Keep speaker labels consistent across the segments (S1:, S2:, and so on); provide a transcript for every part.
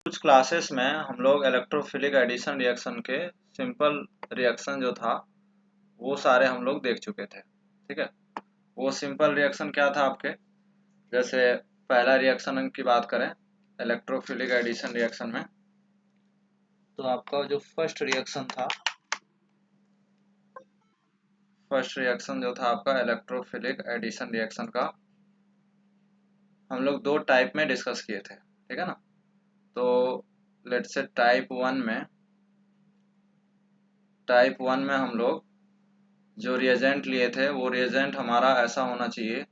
S1: कुछ क्लासेस में हम लोग इलेक्ट्रोफिलिक एडिशन रिएक्शन के सिंपल रिएक्शन जो था वो सारे हम लोग देख चुके थे। ठीक है, वो सिंपल रिएक्शन क्या था आपके, जैसे पहला रिएक्शन की बात करें इलेक्ट्रोफिलिक एडिशन रिएक्शन में, तो आपका जो फर्स्ट रिएक्शन जो था आपका इलेक्ट्रोफिलिक एडिशन रिएक्शन का हम लोग दो टाइप में डिस्कस किए थे। ठीक है ना, तो लेट्स से टाइप वन में हम लोग जो रिएजेंट लिए थे वो रिएजेंट हमारा ऐसा होना चाहिए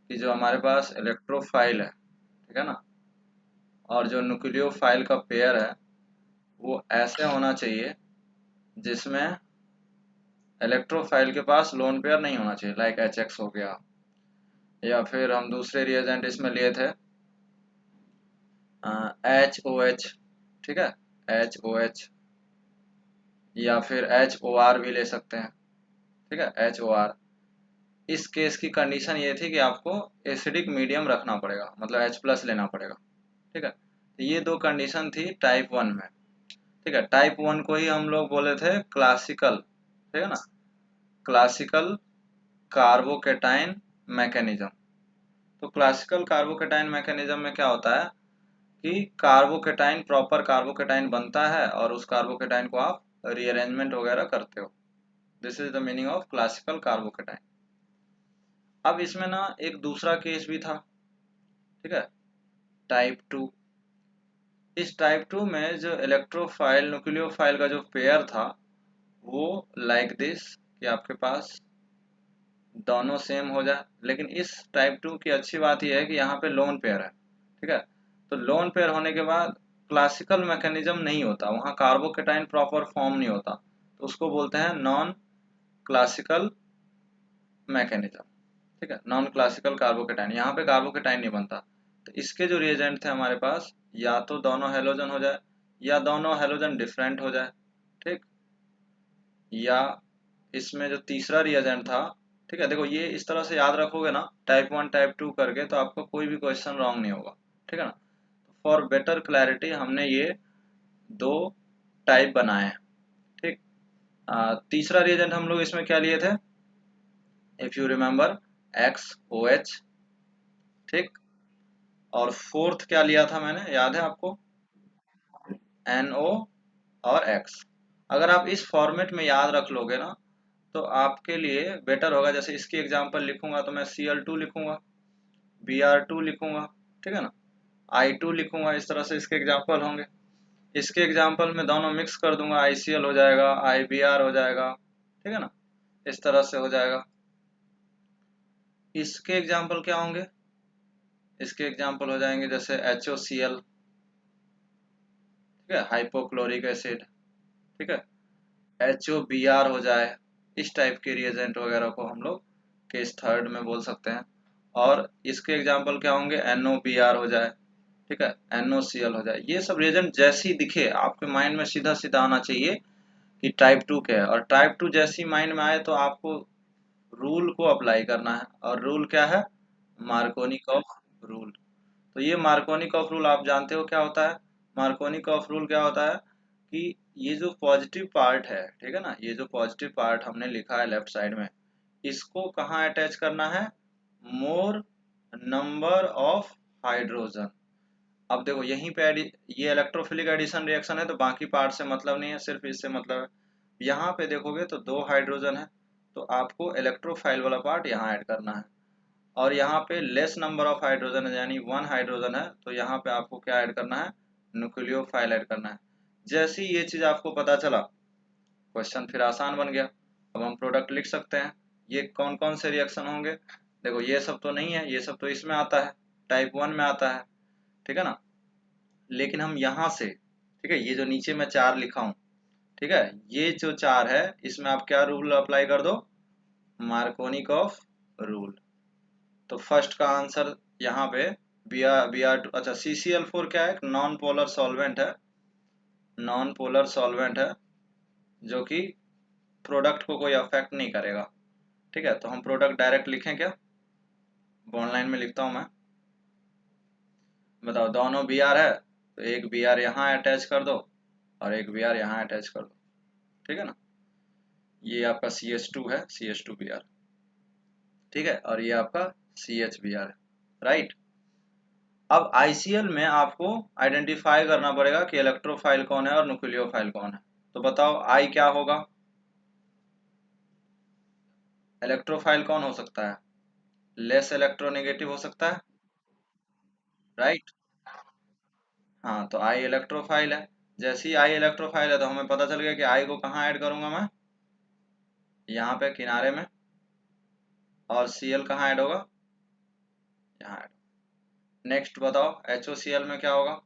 S1: कि जो हमारे पास इलेक्ट्रोफाइल है, ठीक है ना, और जो न्यूक्लियोफाइल का पेयर है वो ऐसे होना चाहिए जिसमें इलेक्ट्रोफाइल के पास लोन पेयर नहीं होना चाहिए, लाइक HX हो गया, या फिर हम दूसरे रिएजेंट इसमें लिए थे HOH, ठीक है, HOH, या फिर HOR भी ले सकते हैं। ठीक है, HOR। इस केस की कंडीशन ये थी कि आपको एसिडिक मीडियम रखना पड़ेगा, मतलब H+ लेना पड़ेगा। ठीक है, तो ये दो कंडीशन थी टाइप वन में। ठीक है, टाइप वन को ही हम लोग बोले थे क्लासिकल, ठीक है ना, क्लासिकल कार्बोकेटाइन मैकेनिज्म। तो क्लासिकल कार्बोकेटाइन मैकेनिज्म में क्या होता है कि कार्बोकेटाइन, प्रॉपर कार्बोकेटाइन बनता है और उस कार्बोकेटाइन को आप रीअरेंजमेंट वगैरह करते हो। This is the meaning of classical carbocation. अब इसमें ना एक दूसरा केस भी था, ठीक है, टाइप टू। इस टाइप टू में जो इलेक्ट्रोफाइल न्यूक्लियोफाइल का जो पेयर था वो लाइक दिस, कि आपके पास दोनों सेम हो जाए। लेकिन इस टाइप टू की अच्छी बात यह है कि यहाँ पे लोन पेयर है। ठीक है, तो लोन पेयर होने के बाद क्लासिकल मैकेनिज्म नहीं होता, वहाँ कार्बोकेटाइन प्रॉपर फॉर्म नहीं होता, तो उसको बोलते हैं नॉन क्लासिकल मैकेनिज्म। ठीक है, नॉन क्लासिकल कार्बोकेटाइन, यहाँ पे कार्बोकेटाइन नहीं बनता। तो इसके जो रिएजेंट थे हमारे पास, या तो दोनों हेलोजन हो जाए या दोनों हेलोजन डिफरेंट हो जाए। ठीक, या इसमें जो तीसरा रिएजेंट था, ठीक है, देखो ये इस तरह से याद रखोगे ना टाइप वन टाइप टू करके, तो आपको कोई भी क्वेश्चन रॉन्ग नहीं होगा। ठीक है ना, फॉर बेटर क्लैरिटी हमने ये दो टाइप बनाए हैं। ठीक, तीसरा रिएजेंट हम लोग इसमें क्या लिए थे, इफ यू रिमेम्बर, XOH। ठीक, और फोर्थ क्या लिया था मैंने, याद है आपको, NO और X। अगर आप इस फॉर्मेट में याद रख लोगे ना तो आपके लिए बेटर होगा। जैसे इसकी एग्जांपल लिखूंगा तो मैं Cl2 लिखूंगा, Br2 लिखूंगा, ठीक है ना, I2 लिखूंगा, इस तरह से इसके एग्जांपल होंगे। इसके एग्जांपल में दोनों मिक्स कर दूंगा, ICl हो जाएगा, IBr हो जाएगा, ठीक है ना, इस तरह से हो जाएगा। इसके एग्जांपल क्या होंगे, इसके एग्जांपल हो जाएंगे जैसे HOCl, ठीक है, हाइपोक्लोरिक एसिड, ठीक है, HOBr हो जाए। इस टाइप के रिएजेंट वगैरह को हम लोग केस थर्ड में बोल सकते हैं। और इसके एग्जांपल क्या होंगे, NOBr हो जाए, ठीक है, NOCl हो जाए। ये सब रिएजेंट जैसी दिखे आपके माइंड में सीधा सीधा आना चाहिए कि टाइप टू क्या है, और टाइप टू जैसी माइंड में आए तो आपको रूल को अप्लाई करना है। और रूल क्या है, मार्कोनिकॉफ रूल। तो ये मार्कोनिकॉफ रूल आप जानते हो क्या होता है। मार्कोनिकॉफ रूल क्या होता है कि ये जो पॉजिटिव पार्ट है, ठीक है ना, ये जो पॉजिटिव पार्ट हमने लिखा है लेफ्ट साइड में, इसको कहाँ अटैच करना है, मोर नंबर ऑफ हाइड्रोजन। अब देखो यहीं पे ये इलेक्ट्रोफिलिक एडिशन रिएक्शन है तो बाकी पार्ट से मतलब नहीं है, सिर्फ इससे मतलब है। यहाँ पे देखोगे तो 2 हाइड्रोजन है, तो आपको इलेक्ट्रोफाइल वाला पार्ट यहाँ ऐड करना है। और यहाँ पे लेस नंबर ऑफ हाइड्रोजन है, यानी 1 हाइड्रोजन है, तो यहाँ पे आपको क्या ऐड करना है, न्यूक्लियोफाइल ऐड करना है। जैसे ही ये चीज आपको पता चला, क्वेश्चन फिर आसान बन गया। अब हम प्रोडक्ट लिख सकते हैं। ये कौन कौन से रिएक्शन होंगे, देखो ये सब तो नहीं है, ये सब तो इसमें आता है, टाइप वन में आता है, ठीक है ना। लेकिन हम यहाँ से, ठीक है, ये जो नीचे मैं 4 लिखा हूँ, ठीक है, ये जो 4 है इसमें आप क्या रूल अप्लाई कर दो, मार्कोनिकॉफ रूल। तो फर्स्ट का आंसर यहाँ पे Br2, अच्छा CCl4 क्या है, नॉन पोलर सॉल्वेंट है, नॉन पोलर सॉल्वेंट है जो कि प्रोडक्ट को कोई अफेक्ट नहीं करेगा। ठीक है, तो हम प्रोडक्ट डायरेक्ट लिखें क्या, बॉन्ड लाइन में लिखता हूं मैं, बताओ, दोनों Br है तो एक बी आर यहाँ अटैच कर दो और एक बी आर यहाँ अटैच कर दो, ठीक है ना। ये आपका CH2 है, CH2Br, ठीक है, और ये आपका CHBr है, राइट। अब ICL में आपको आइडेंटिफाई करना पड़ेगा कि इलेक्ट्रोफाइल कौन है और न्यूक्लियोफाइल कौन है। तो बताओ I क्या होगा, इलेक्ट्रोफाइल कौन हो सकता है, लेस इलेक्ट्रोनेगेटिव हो सकता है, राइट। हाँ, तो I इलेक्ट्रोफाइल है। जैसे ही I इलेक्ट्रोफाइल है तो हमें पता चल गया कि I को कहाँ ऐड करूंगा मैं, यहाँ पे किनारे में, और Cl कहाँ ऐड होगा, यहाँ ऐड। नेक्स्ट बताओ HOCl में क्या होगा,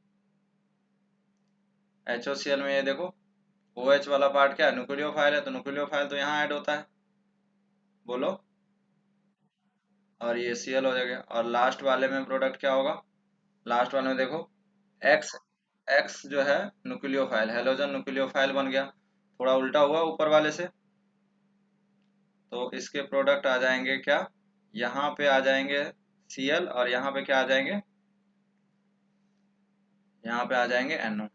S1: HOCl में ये देखो OH वाला पार्ट क्या है, न्यूक्लियोफाइल है, तो न्यूक्लियोफाइल तो यहाँ ऐड होता है, बोलो, और ये Cl हो जाएगा। और लास्ट वाले में प्रोडक्ट क्या होगा, लास्ट वाले में देखो X, X जो है न्यूक्लियोफाइल, हेलोजन न्यूक्लियोफाइल बन गया, थोड़ा उल्टा हुआ ऊपर वाले से, तो इसके प्रोडक्ट आ जाएंगे क्या, यहाँ पे आ जाएंगे Cl, और यहाँ पे क्या आ जाएंगे, यहाँ पे आ जाएंगे NO।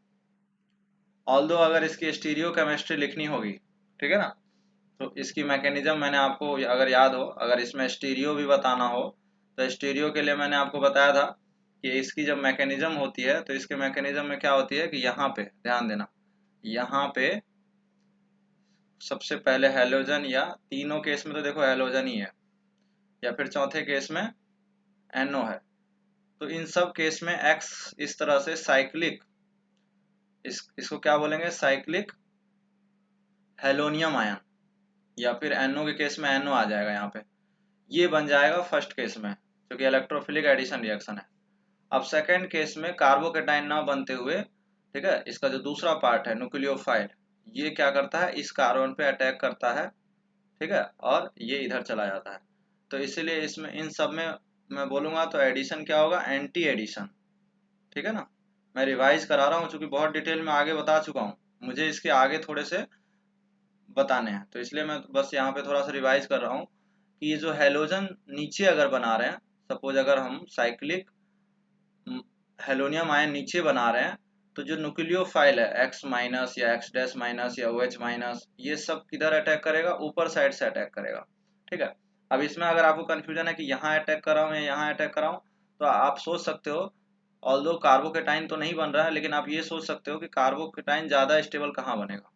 S1: ऑल्दो अगर इसकी स्टीरियो केमिस्ट्री लिखनी होगी, ठीक है ना, तो इसकी मैकेनिज्म मैंने आपको अगर याद हो, अगर इसमें स्टीरियो भी बताना हो तो स्टीरियो के लिए मैंने आपको बताया था कि इसकी जब मैकेनिज्म होती है तो इसके मैकेनिज्म में क्या होती है कि यहाँ पे ध्यान देना, यहाँ पे सबसे पहले हेलोजन, या तीनों केस में तो देखो हेलोजन ही है, या फिर चौथे केस में NO है, तो इन सब केस में X इस तरह से साइक्लिक, इसको क्या बोलेंगे, साइक्लिक हेलोनियम आयन, या फिर NO के केस में NO आ जाएगा यहाँ पे, ये बन जाएगा फर्स्ट केस में, क्योंकि इलेक्ट्रोफिलिक एडिशन रिएक्शन है। अब सेकेंड केस में कार्बोकेटाइन ना बनते हुए, ठीक है, इसका जो दूसरा पार्ट है न्यूक्लियोफाइल, ये क्या करता है, इस कार्बन पे अटैक करता है, ठीक है, और ये इधर चला जाता है। तो इसीलिए इसमें इन सब में मैं बोलूंगा तो एडिशन क्या होगा, एंटी एडिशन, ठीक है ना। मैं रिवाइज करा रहा हूँ चूंकि बहुत डिटेल में आगे बता चुका हूँ, मुझे इसके आगे थोड़े से बताने हैं, तो इसलिए मैं बस यहाँ पे थोड़ा सा रिवाइज कर रहा हूँ कि ये जो हेलोजन नीचे अगर बना रहे हैं, सपोज अगर हम साइक्लिक हेलोनियम आयन नीचे बना रहे हैं, तो जो न्यूक्लियोफाइल है X माइनस या X डैश माइनस या OH माइनस, ये सब किधर अटैक करेगा, ऊपर साइड से अटैक करेगा, ठीक है। अब इसमें अगर आपको कंफ्यूजन है कि यहाँ अटैक कर रहा हूँ या यहाँ अटैक कर रहा हूँ, तो आप सोच सकते हो, ऑल्दो कार्बोकेटाइन तो नहीं बन रहा है, लेकिन आप ये सोच सकते हो कि कार्बोकेटाइन ज़्यादा स्टेबल कहाँ बनेगा,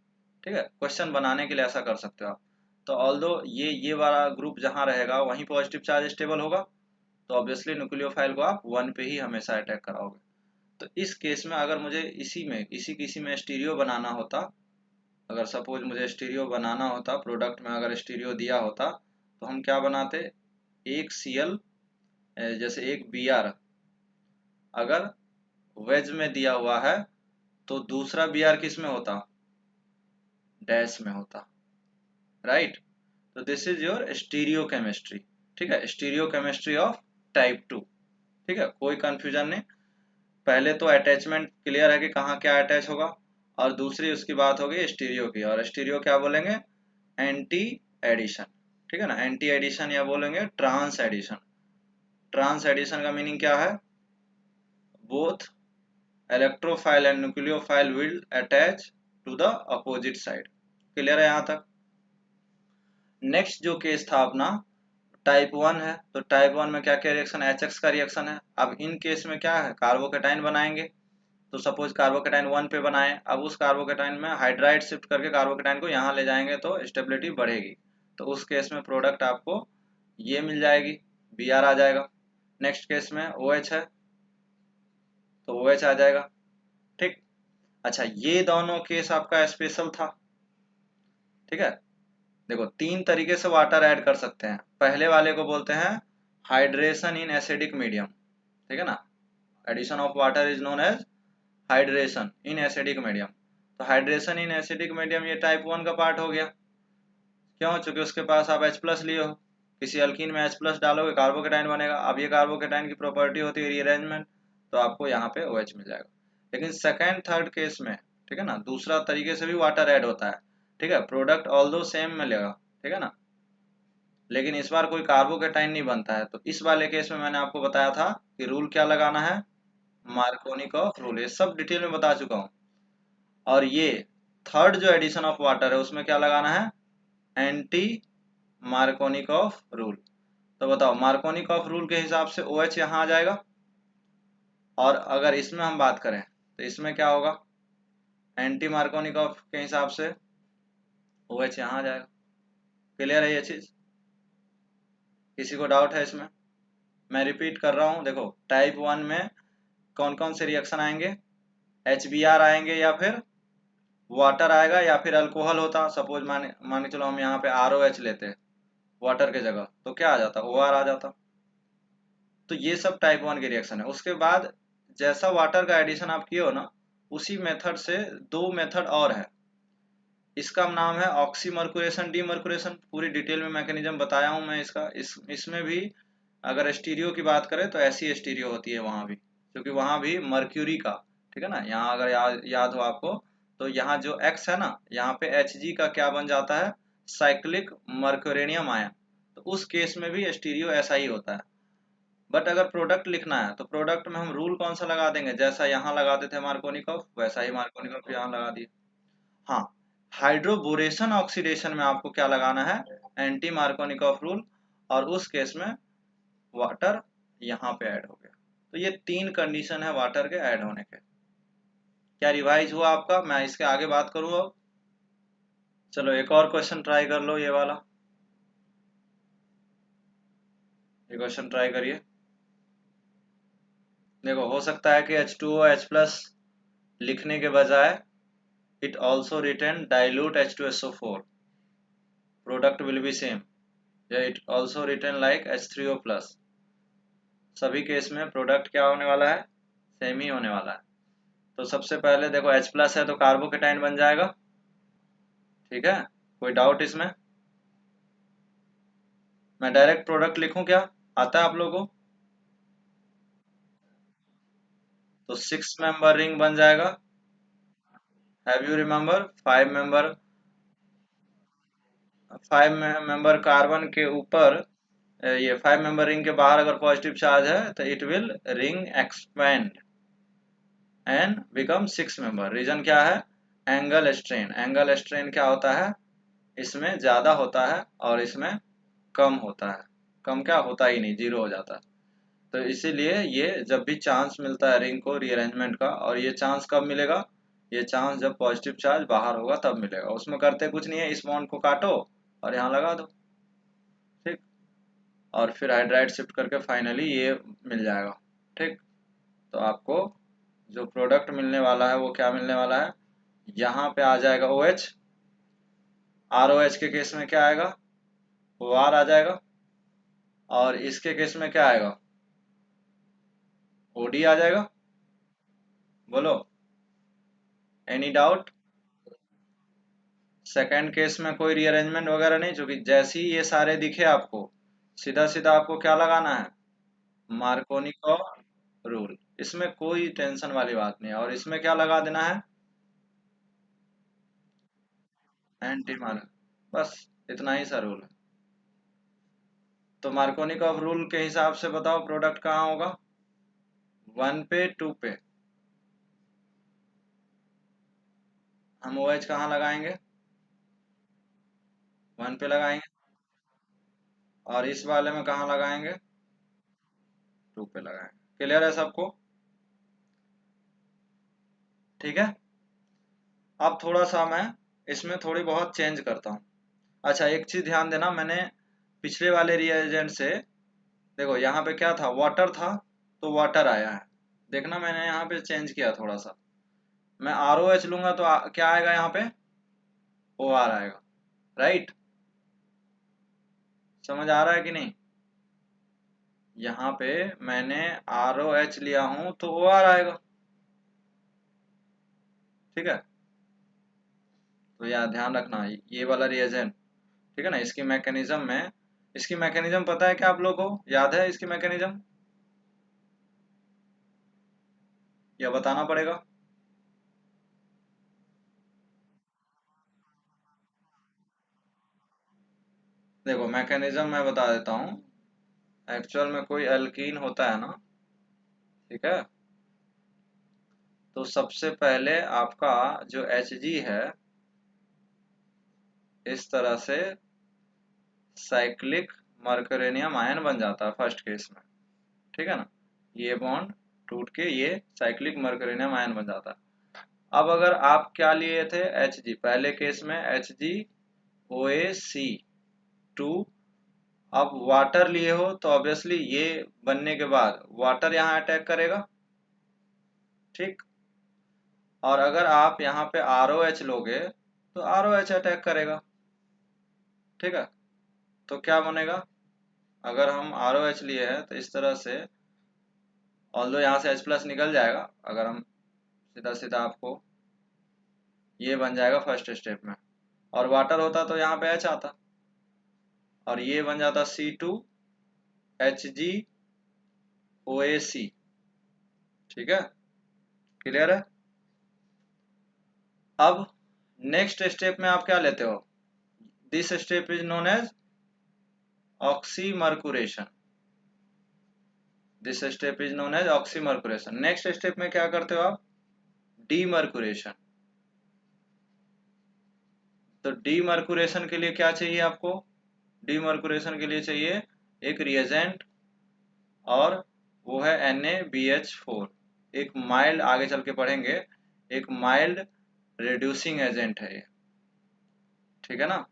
S1: ठीक है, क्वेश्चन बनाने के लिए ऐसा कर सकते हो आप। तो ऑल्दो ये वाला ग्रुप जहाँ रहेगा वहीं पॉजिटिव चार्ज स्टेबल होगा, तो ऑब्वियसली न्यूक्लियोफाइल को आप 1 पे ही हमेशा अटैक कराओगे। तो इस केस में अगर मुझे किसी में स्टीरियो बनाना होता, अगर सपोज मुझे स्टीरियो बनाना होता, प्रोडक्ट में अगर स्टीरियो दिया होता, तो हम क्या बनाते, एक Cl, जैसे एक Br अगर वेज में दिया हुआ है, तो दूसरा Br किस में होता, डैश में होता, राइट। तो this is your stereo chemistry, ठीक है, स्टीरियो केमिस्ट्री ऑफ टाइप 2, ठीक है, कोई कंफ्यूजन नहीं। पहले तो अटैचमेंट क्लियर है कि कहाँ क्या अटैच होगा, और दूसरी उसकी बात होगी स्टीरियो की, और स्टीरियो क्या बोलेंगे, एंटी एडिशन, ठीक है ना, एंटी एडिशन या बोलेंगे ट्रांस एडिशन। ट्रांस एडिशन का मीनिंग क्या है, both electrophile and nucleophile will attach to the opposite side. Clear है यहाँ तक। नेक्स्ट जो केस था अपना टाइप 1 है, तो टाइप 1 में क्या क्या रिएक्शन, HX का रिएक्शन है। अब इन केस में क्या है, कार्बोकेटाइन बनाएंगे, तो सपोज कार्बोकेटाइन 1 पे बनाए, अब उस कार्बोकेटाइन में हाइड्राइड शिफ्ट करके कार्बोकेटाइन को यहाँ ले जाएंगे तो स्टेबिलिटी बढ़ेगी, तो उस केस में प्रोडक्ट आपको ये मिल जाएगी, Br आ जाएगा। नेक्स्ट केस में OH है, तो OH आ जाएगा, ठीक। अच्छा, ये दोनों केस आपका स्पेशल था, ठीक है। देखो तीन तरीके से वाटर ऐड कर सकते हैं, पहले वाले को बोलते हैं हाइड्रेशन इन एसिडिक मीडियम, ठीक है ना, addition of water is known as hydration in acidic medium. तो हाइड्रेशन इन एसिडिक मीडियम ये टाइप 1 का पार्ट हो गया, क्यों, चूंकि उसके पास आप H+ लिए हो, किसी अल्कीन में H+ डालोगे कार्बोकेटाइन बनेगा। अब ये कार्बोकेटाइन की प्रॉपर्टी होती है रीअरेंजमेंट, तो आपको यहाँ पे OH मिल जाएगा। लेकिन सेकेंड थर्ड केस में, ठीक है ना, दूसरा तरीके से भी वाटर ऐड होता है, ठीक है, प्रोडक्ट ऑल्दो सेम मिलेगा, ठीक है ना, लेकिन इस बार कोई कार्बोकेटाइन नहीं बनता है। तो इस वाले केस में मैंने आपको बताया था कि रूल क्या लगाना है, मार्कोनिकॉफ रूल, ये सब डिटेल में बता चुका हूँ। और ये थर्ड जो एडिशन ऑफ वाटर है उसमें क्या लगाना है, एंटी मार्कोनिकॉफ रूल। तो बताओ मार्कोनिकॉफ रूल के हिसाब से ओ एच यहाँ आ जाएगा, और अगर इसमें हम बात करें तो इसमें क्या होगा, एंटी मार्कोनिकॉफ के हिसाब से ओ एच यहाँ आ जाएगा। क्लियर है ये चीज, किसी को डाउट है इसमें? मैं रिपीट कर रहा हूँ, देखो टाइप वन में कौन कौन से रिएक्शन आएंगे, एच बी आर आएंगे, या फिर वाटर आएगा, या फिर अल्कोहल होता, सपोज मान के चलो हम यहाँ पे आर ओ एच लेते वाटर के जगह, तो क्या आ जाता, ओ आर आ जाता। तो ये सब टाइप वन के रिएक्शन है। उसके बाद जैसा वाटर का एडिशन आप किए हो ना, उसी मेथड से दो मेथड और है, इसका नाम है ऑक्सीमर्कुरेशन डीमर्कुरेशन। पूरी डिटेल में मैकेनिज्म बताया हूँ मैं इसका। इसमें भी अगर स्टीरियो की बात करें तो ऐसी स्टीरियो होती है वहाँ भी, क्योंकि वहाँ भी मर्क्यूरी का, ठीक है ना, यहाँ अगर याद हो आपको, तो यहाँ जो एक्स है ना, यहाँ पे एच जी का क्या बन जाता है, साइक्लिक मर्क्यूरेनियम आयन। तो उस केस में भी स्टीरियो ऐसा ही होता है। बट अगर प्रोडक्ट लिखना है तो प्रोडक्ट में हम रूल कौन सा लगा देंगे, जैसा यहाँ लगाते थे मार्कोनिकॉफ, वैसा ही मार्कोनिकॉफ यहाँ लगा दिए। हाँ, हाइड्रोबोरेशन ऑक्सीडेशन में आपको क्या लगाना है, एंटी मार्कोनिकॉफ रूल, और उस केस में वाटर यहाँ पे ऐड हो गया। तो ये तीन कंडीशन है वाटर के ऐड होने के। क्या रिवाइज हुआ आपका? मैं इसके आगे बात करूँ अब? चलो एक और क्वेश्चन ट्राई कर लो, ये वाला, ये क्वेश्चन ट्राई करिए। देखो हो सकता है कि H2O H प्लस लिखने के बजाय it also written dilute H2SO4, product will be same, या it also written like H3O plus. सभी केस में प्रोडक्ट क्या होने वाला है, सेम ही होने वाला है। तो सबसे पहले देखो H प्लस है तो कार्बोकेटाइन बन जाएगा, ठीक है, कोई डाउट इसमें? मैं डायरेक्ट प्रोडक्ट लिखूं क्या, आता है आप लोगों को? तो 6 मेंबर रिंग बन जाएगा। Have you remember 5 member, 5 member carbon के ऊपर, ये 5 मेंबर रिंग के बाहर अगर पॉजिटिव चार्ज है तो it will ring expand and become 6 member. Reason क्या है, एंगल स्ट्रेन। एंगल स्ट्रेन क्या होता है, इसमें ज्यादा होता है और इसमें कम होता है। कम क्या होता ही नहीं, जीरो हो जाता है। तो इसीलिए ये जब भी चांस मिलता है रिंग को रीअरेंजमेंट का, और ये चांस कब मिलेगा, ये चांस जब पॉजिटिव चार्ज बाहर होगा तब मिलेगा। उसमें करते कुछ नहीं है, इस बॉन्ड को काटो और यहाँ लगा दो, ठीक, और फिर हाइड्राइड शिफ्ट करके फाइनली ये मिल जाएगा, ठीक। तो आपको जो प्रोडक्ट मिलने वाला है वो क्या मिलने वाला है, यहाँ पे आ जाएगा O H, R O H के केस में क्या आएगा, ओ आर आ जाएगा, और इसके केस में क्या आएगा, ओ डी आ जाएगा। बोलो, एनी डाउट? सेकंड केस में कोई रीअरेंजमेंट वगैरह नहीं, क्योंकि जैसे ही ये सारे दिखे आपको, सीधा सीधा आपको क्या लगाना है, मार्कोनिकॉफ रूल। इसमें कोई टेंशन वाली बात नहीं है। और इसमें क्या लगा देना है, एंटी मार्क, बस इतना ही सा रूल है। तो मार्कोनिकॉफ रूल के हिसाब से बताओ प्रोडक्ट कहाँ होगा, 1 पे 2 पे। हम ओ एच कहाँ लगाएंगे, 1 पे लगाएंगे, और इस वाले में कहाँ लगाएंगे, 2 पे लगाएंगे। क्लियर है सबको? ठीक है। अब थोड़ा सा मैं इसमें थोड़ी बहुत चेंज करता हूँ। अच्छा एक चीज ध्यान देना, मैंने पिछले वाले रिएजेंट से, देखो यहाँ पे क्या था, वाटर था, तो वाटर आया है। देखना मैंने यहाँ पे चेंज किया थोड़ा सा। मैं आर ओ एच लूंगा तो क्या आएगा यहाँ पे, ओ आर आएगा, राइट? समझ आ रहा है कि नहीं? यहाँ पे मैंने आर ओ एच लिया हूँ तो ओ आर आएगा, ठीक है। तो यार ध्यान रखना, ये वाला रिएजेंट, ठीक है ना, इसकी मैकेनिज्म में, इसकी मैकेनिज्म पता है क्या आप लोगों को, याद है इसकी मैकेनिज्म, या बताना पड़ेगा? देखो मैकेनिज्म मैं बता देता हूँ। एक्चुअल में कोई एल्कीन होता है ना, ठीक है, तो सबसे पहले आपका जो Hg है इस तरह से साइक्लिक मर्करेनियम आयन बन जाता है फर्स्ट केस में, ठीक है ना। ये बॉन्ड टूट के ये साइक्लिक मर्करेनियम आयन बन जाता है। अब अगर आप क्या लिए थे Hg, पहले केस में HgOaC2, अब वाटर लिए हो तो ऑब्वियसली ये बनने के बाद वाटर यहाँ अटैक करेगा, ठीक। और अगर आप यहाँ पे ROH लोगे तो ROH अटैक करेगा, ठीक है। तो क्या बनेगा, अगर हम ROH लिए हैं तो इस तरह से, ऑल्दो यहाँ से H+ निकल जाएगा, अगर हम सीधा सीधा आपको ये बन जाएगा फर्स्ट स्टेप में, और वाटर होता तो यहाँ पे H आता और ये बन जाता C2HgOaC, ठीक है, क्लियर है। अब नेक्स्ट स्टेप में आप क्या लेते हो, this step is known as oxymercuration, this step is known as oxymercuration. Next step में क्या करते हो आप, डीमर्कुरेशन। तो डीमर्कुरेशन के लिए क्या चाहिए आपको, डीमर्कुरेशन के लिए चाहिए एक रिएजेंट, और वो है NaBH4, एक माइल्ड, आगे चल के पढ़ेंगे, एक माइल्ड रिड्यूसिंग एजेंट है ये, ठीक है ना।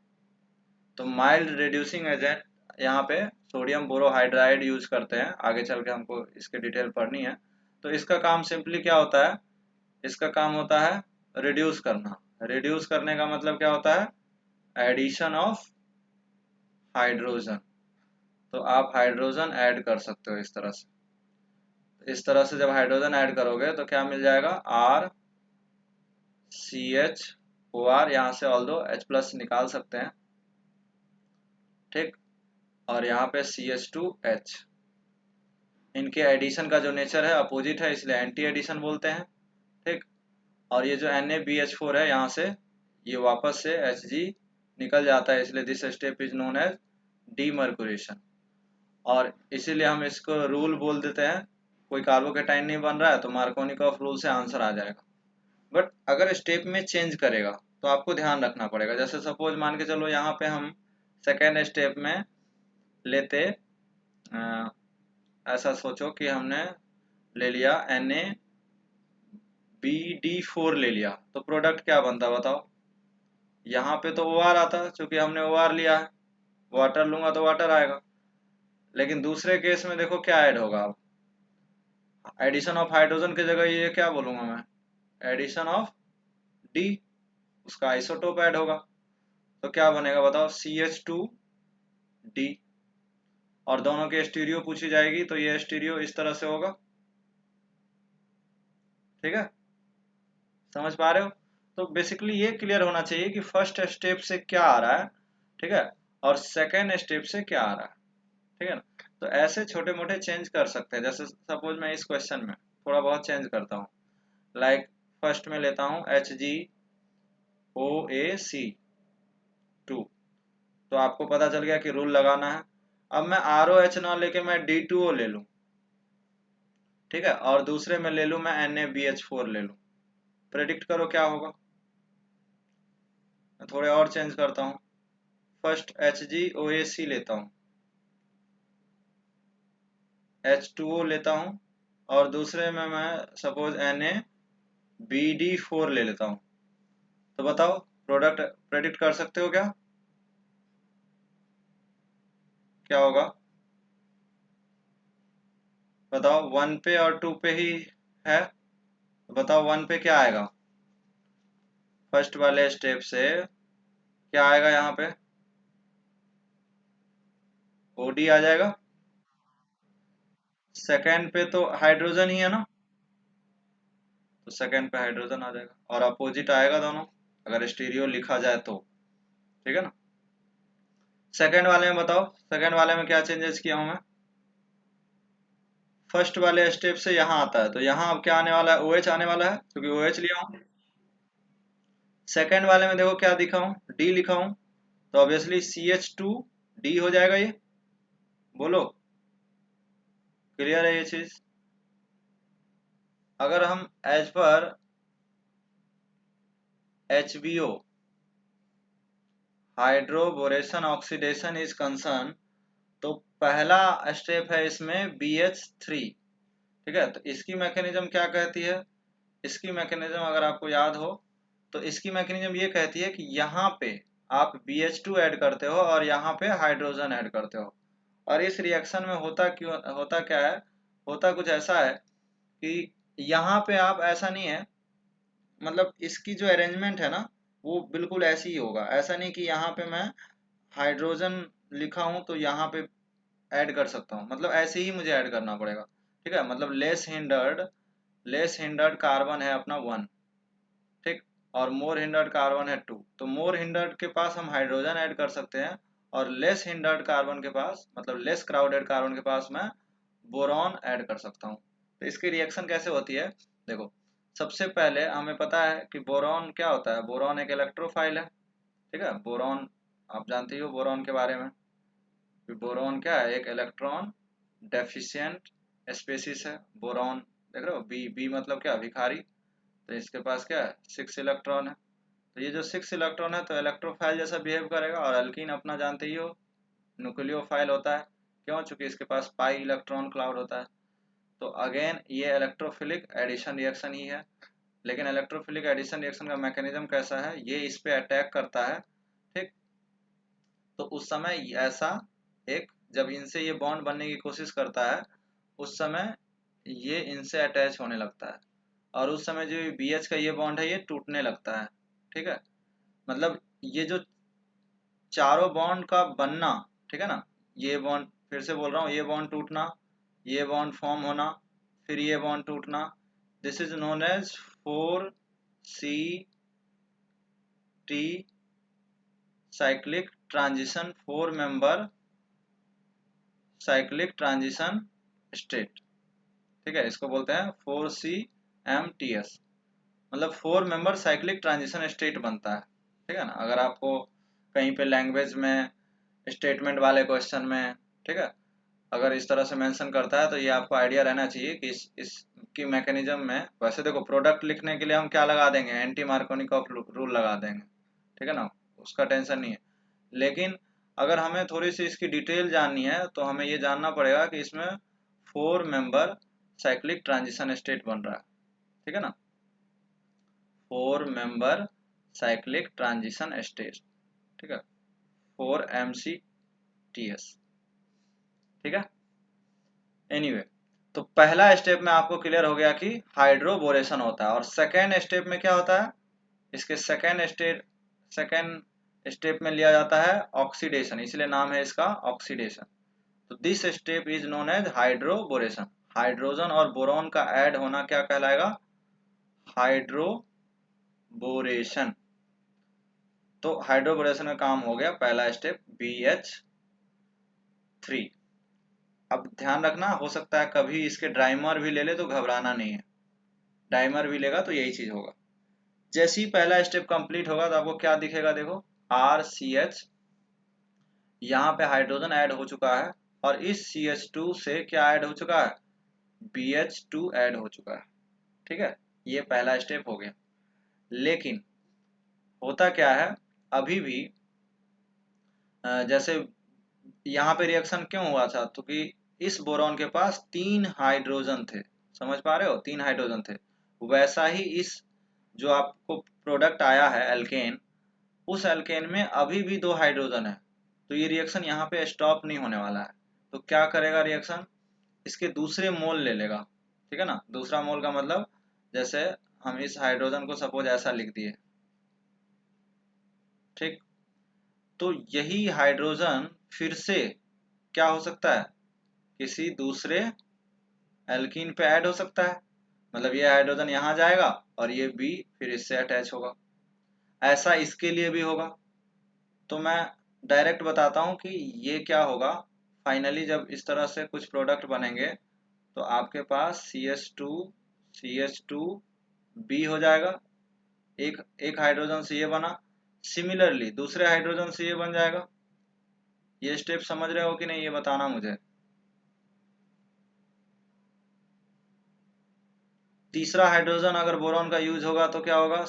S1: तो माइल्ड रिड्यूसिंग एजेंट यहाँ पे सोडियम बोरोहाइड्राइड यूज करते हैं, आगे चल के हमको इसके डिटेल पढ़नी है। तो इसका काम सिंपली क्या होता है, इसका काम होता है रिड्यूस करना। रिड्यूस करने का मतलब क्या होता है, एडिशन ऑफ हाइड्रोजन। तो आप हाइड्रोजन ऐड कर सकते हो इस तरह से, इस तरह से जब हाइड्रोजन ऐड करोगे तो क्या मिल जाएगा, RCHOR, यहाँ से ऑल्दो H+ निकाल सकते हैं, ठीक। और यहाँ पे CH2H, इनके एडिशन का जो नेचर है अपोजिट है, इसलिए एंटी एडिशन बोलते हैं, ठीक। और ये जो NaBH4 है, यहाँ से ये वापस से Hg निकल जाता है, इसलिए this step is known as demercuration. और इसीलिए हम इसको रूल बोल देते हैं, कोई कार्बोकेटाइन नहीं बन रहा है तो मार्कोनिकॉफ रूल से आंसर आ जाएगा। बट अगर स्टेप में चेंज करेगा तो आपको ध्यान रखना पड़ेगा। जैसे सपोज मान के चलो यहाँ पे हम सेकेंड स्टेप में लेते, ऐसा सोचो कि हमने ले लिया NaBD4 ले लिया, तो प्रोडक्ट क्या बनता बताओ, यहाँ पे तो OR आता, चूंकि हमने OR लिया है, वाटर लूंगा तो वाटर आएगा। लेकिन दूसरे केस में देखो क्या ऐड होगा, अब एडिशन ऑफ हाइड्रोजन की जगह ये क्या बोलूंगा मैं, एडिशन ऑफ D, उसका आइसोटोप ऐड होगा। तो क्या बनेगा बताओ, CH2D, और दोनों की स्टीरियो पूछी जाएगी तो ये स्टीरियो इस तरह से होगा, ठीक है, समझ पा रहे हो। तो बेसिकली ये क्लियर होना चाहिए कि फर्स्ट स्टेप से क्या आ रहा है, ठीक है, और सेकेंड स्टेप से क्या आ रहा है, ठीक है ना। तो ऐसे छोटे मोटे चेंज कर सकते हैं। जैसे सपोज मैं इस क्वेश्चन में थोड़ा बहुत चेंज करता हूँ, लाइक फर्स्ट में लेता हूँ HgOaC2, तो आपको पता चल गया कि रूल लगाना है। अब मैं ROH ना लेके मैं D2O ले लूँ, ठीक है, और दूसरे में ले लूँ मैं NaBH4 ले लूँ, प्रेडिक्ट करो क्या होगा। मैं थोड़े और चेंज करता हूँ, फर्स्ट HgOaC लेता हूँ, H2O लेता हूँ, और दूसरे में मैं सपोज NaBD4 ले लेता हूँ। तो बताओ प्रोडक्ट प्रेडिक्ट कर सकते हो क्या, क्या होगा बताओ, 1 पे और 2 पे ही है, तो बताओ 1 पे क्या आएगा, फर्स्ट वाले स्टेप से क्या आएगा, यहाँ पे OD आ जाएगा। सेकेंड पे तो हाइड्रोजन ही है ना, तो सेकेंड पे हाइड्रोजन आ जाएगा, और अपोजिट आएगा दोनों, अगर स्टीरियो लिखा जाए तो, ठीक है ना। सेकेंड वाले में बताओ, सेकेंड वाले में क्या चेंजेस किया हूं मैं, फर्स्ट वाले स्टेप से यहाँ आता है, तो यहाँ अब क्या आने वाला है, OH आने वाला है, क्योंकि OH लिया हूँ। सेकेंड वाले में देखो क्या दिखा हूँ, D लिखा हूँ, तो ऑब्वियसली CH2D हो जाएगा ये, बोलो क्लियर है ये चीज। अगर हम as per HBO hydroboration oxidation is concern, तो पहला स्टेप है इसमें BH3। ठीक है, तो इसकी मैकेनिज्म क्या कहती है? इसकी मैकेनिज्म अगर आपको याद हो तो इसकी मैकेनिज्म ये कहती है कि यहाँ पे आप BH2 ऐड करते हो और यहाँ पे हाइड्रोजन ऐड करते हो। और इस रिएक्शन में होता क्या है, होता कुछ ऐसा है कि यहाँ पे आप, ऐसा नहीं है, मतलब इसकी जो अरेंजमेंट है ना वो बिल्कुल ऐसी ही होगा। ऐसा नहीं कि यहाँ पे मैं हाइड्रोजन लिखा हूँ तो यहाँ पे ऐड कर सकता हूँ, मतलब ऐसे ही मुझे ऐड करना पड़ेगा। ठीक है, मतलब लेस हिंडर्ड कार्बन है अपना 1, ठीक, और मोर हिंडर्ड कार्बन है 2, तो मोर हिंडर्ड के पास हम हाइड्रोजन ऐड कर सकते हैं और लेस हिंडर्ड कार्बन के पास, मतलब लेस क्राउडेड कार्बन के पास मैं बोरॉन ऐड कर सकता हूँ। तो इसकी रिएक्शन कैसे होती है, देखो, सबसे पहले हमें पता है कि बोरॉन क्या होता है। बोरॉन एक इलेक्ट्रोफाइल है। ठीक है, बोरॉन आप जानते ही हो बोरॉन के बारे में। बोरॉन क्या है, एक इलेक्ट्रॉन डेफिशिएंट स्पेसीज है बोरॉन। देख रहे हो, बी बी मतलब क्या, भिखारी। तो इसके पास क्या है, 6 इलेक्ट्रॉन है। तो ये जो 6 इलेक्ट्रॉन है तो इलेक्ट्रोफाइल जैसा बिहेव करेगा। और अल्कीन अपना जानते ही हो न्यूक्लियोफाइल होता है। क्यों? चूंकि इसके पास पाई इलेक्ट्रॉन क्लाउड होता है। तो अगेन ये इलेक्ट्रोफिलिक एडिशन रिएक्शन ही है। लेकिन इलेक्ट्रोफिलिक एडिशन रिएक्शन का मैकेनिज्म कैसा है, ये इस पे अटैक करता है। ठीक, तो उस समय ऐसा एक, जब इनसे ये बॉन्ड बनने की कोशिश करता है उस समय ये इनसे अटैच होने लगता है और उस समय जो BH का ये बॉन्ड है ये टूटने लगता है। ठीक है, मतलब ये जो चारों बॉन्ड का बनना, ठीक है ना, ये बॉन्ड, फिर से बोल रहा हूँ, ये बॉन्ड टूटना, ये बॉन्ड फॉर्म होना, फिर ये बॉन्ड टूटना, this is known as 4C T cyclic transition, 4 member cyclic transition state. ठीक है, इसको बोलते हैं 4CMTS, मतलब 4 मेंबर साइक्लिक ट्रांजिशन स्टेट बनता है। ठीक है ना, अगर आपको कहीं पे लैंग्वेज में स्टेटमेंट वाले क्वेश्चन में, ठीक है, अगर इस तरह से मेंशन करता है तो ये आपको आइडिया रहना चाहिए कि इसकी मैकेनिज्म में। वैसे देखो, प्रोडक्ट लिखने के लिए हम क्या लगा देंगे, एंटी मार्कोनिकॉफ रूल लगा देंगे। ठीक है ना, उसका टेंशन नहीं है। लेकिन अगर हमें थोड़ी सी इसकी डिटेल जाननी है तो हमें ये जानना पड़ेगा कि इसमें 4 मेंबर साइक्लिक ट्रांजिशन स्टेट बन रहा है। ठीक है ना, 4 मेंबर साइक्लिक ट्रांजिशन स्टेट। ठीक है, 4MCTS। ठीक है, एनीवे, तो पहला स्टेप में आपको क्लियर हो गया कि हाइड्रोबोरेशन होता है। और सेकेंड स्टेप में क्या होता है, इसके सेकेंड स्टेप में लिया जाता है ऑक्सीडेशन, इसलिए नाम है इसका ऑक्सीडेशन। तो this step is known as hydroboration. Hydrogen और बोरॉन का ऐड होना क्या कहलाएगा, हाइड्रोबोरेशन। तो हाइड्रोबोरेशन में काम हो गया पहला स्टेप, BH3। अब ध्यान रखना, हो सकता है कभी इसके ड्राइमर भी ले ले तो घबराना नहीं है। डाइमर भी लेगा तो यही चीज होगा। जैसे ही पहला स्टेप कंप्लीट होगा तो आपको क्या दिखेगा, देखो, RCH, यहाँ पे हाइड्रोजन ऐड हो चुका है और इस CH2 से क्या ऐड हो चुका है, BH2 ऐड हो चुका है। ठीक है, ये पहला स्टेप हो गया। लेकिन होता क्या है, अभी भी जैसे यहाँ पे रिएक्शन क्यों हुआ था, तो कि इस बोरॉन के पास 3 हाइड्रोजन थे। समझ पा रहे हो, 3 हाइड्रोजन थे। वैसा ही इस जो आपको प्रोडक्ट आया है एल्केन, उस एल्केन में अभी भी 2 हाइड्रोजन है। तो ये रिएक्शन यहाँ पे स्टॉप नहीं होने वाला है। तो क्या करेगा रिएक्शन, इसके दूसरे मोल ले लेगा। ठीक है ना, दूसरा मोल का मतलब, जैसे हम इस हाइड्रोजन को सपोज ऐसा लिख दिए, ठीक, तो यही हाइड्रोजन फिर से क्या हो सकता है, किसी दूसरे एल्कीन पे ऐड हो सकता है। मतलब ये हाइड्रोजन यहाँ जाएगा और ये बी फिर इससे अटैच होगा। ऐसा इसके लिए भी होगा। तो मैं डायरेक्ट बताता हूँ कि ये क्या होगा। फाइनली जब इस तरह से कुछ प्रोडक्ट बनेंगे तो आपके पास CH2 हो जाएगा। एक एक हाइड्रोजन से ये बना, सिमिलरली दूसरे हाइड्रोजन से ये बन जाएगा। ये स्टेप समझ रहे हो कि नहीं, ये बताना मुझे। तीसरा हाइड्रोजन अगर बोरॉन का यूज होगा तो क्या होगा,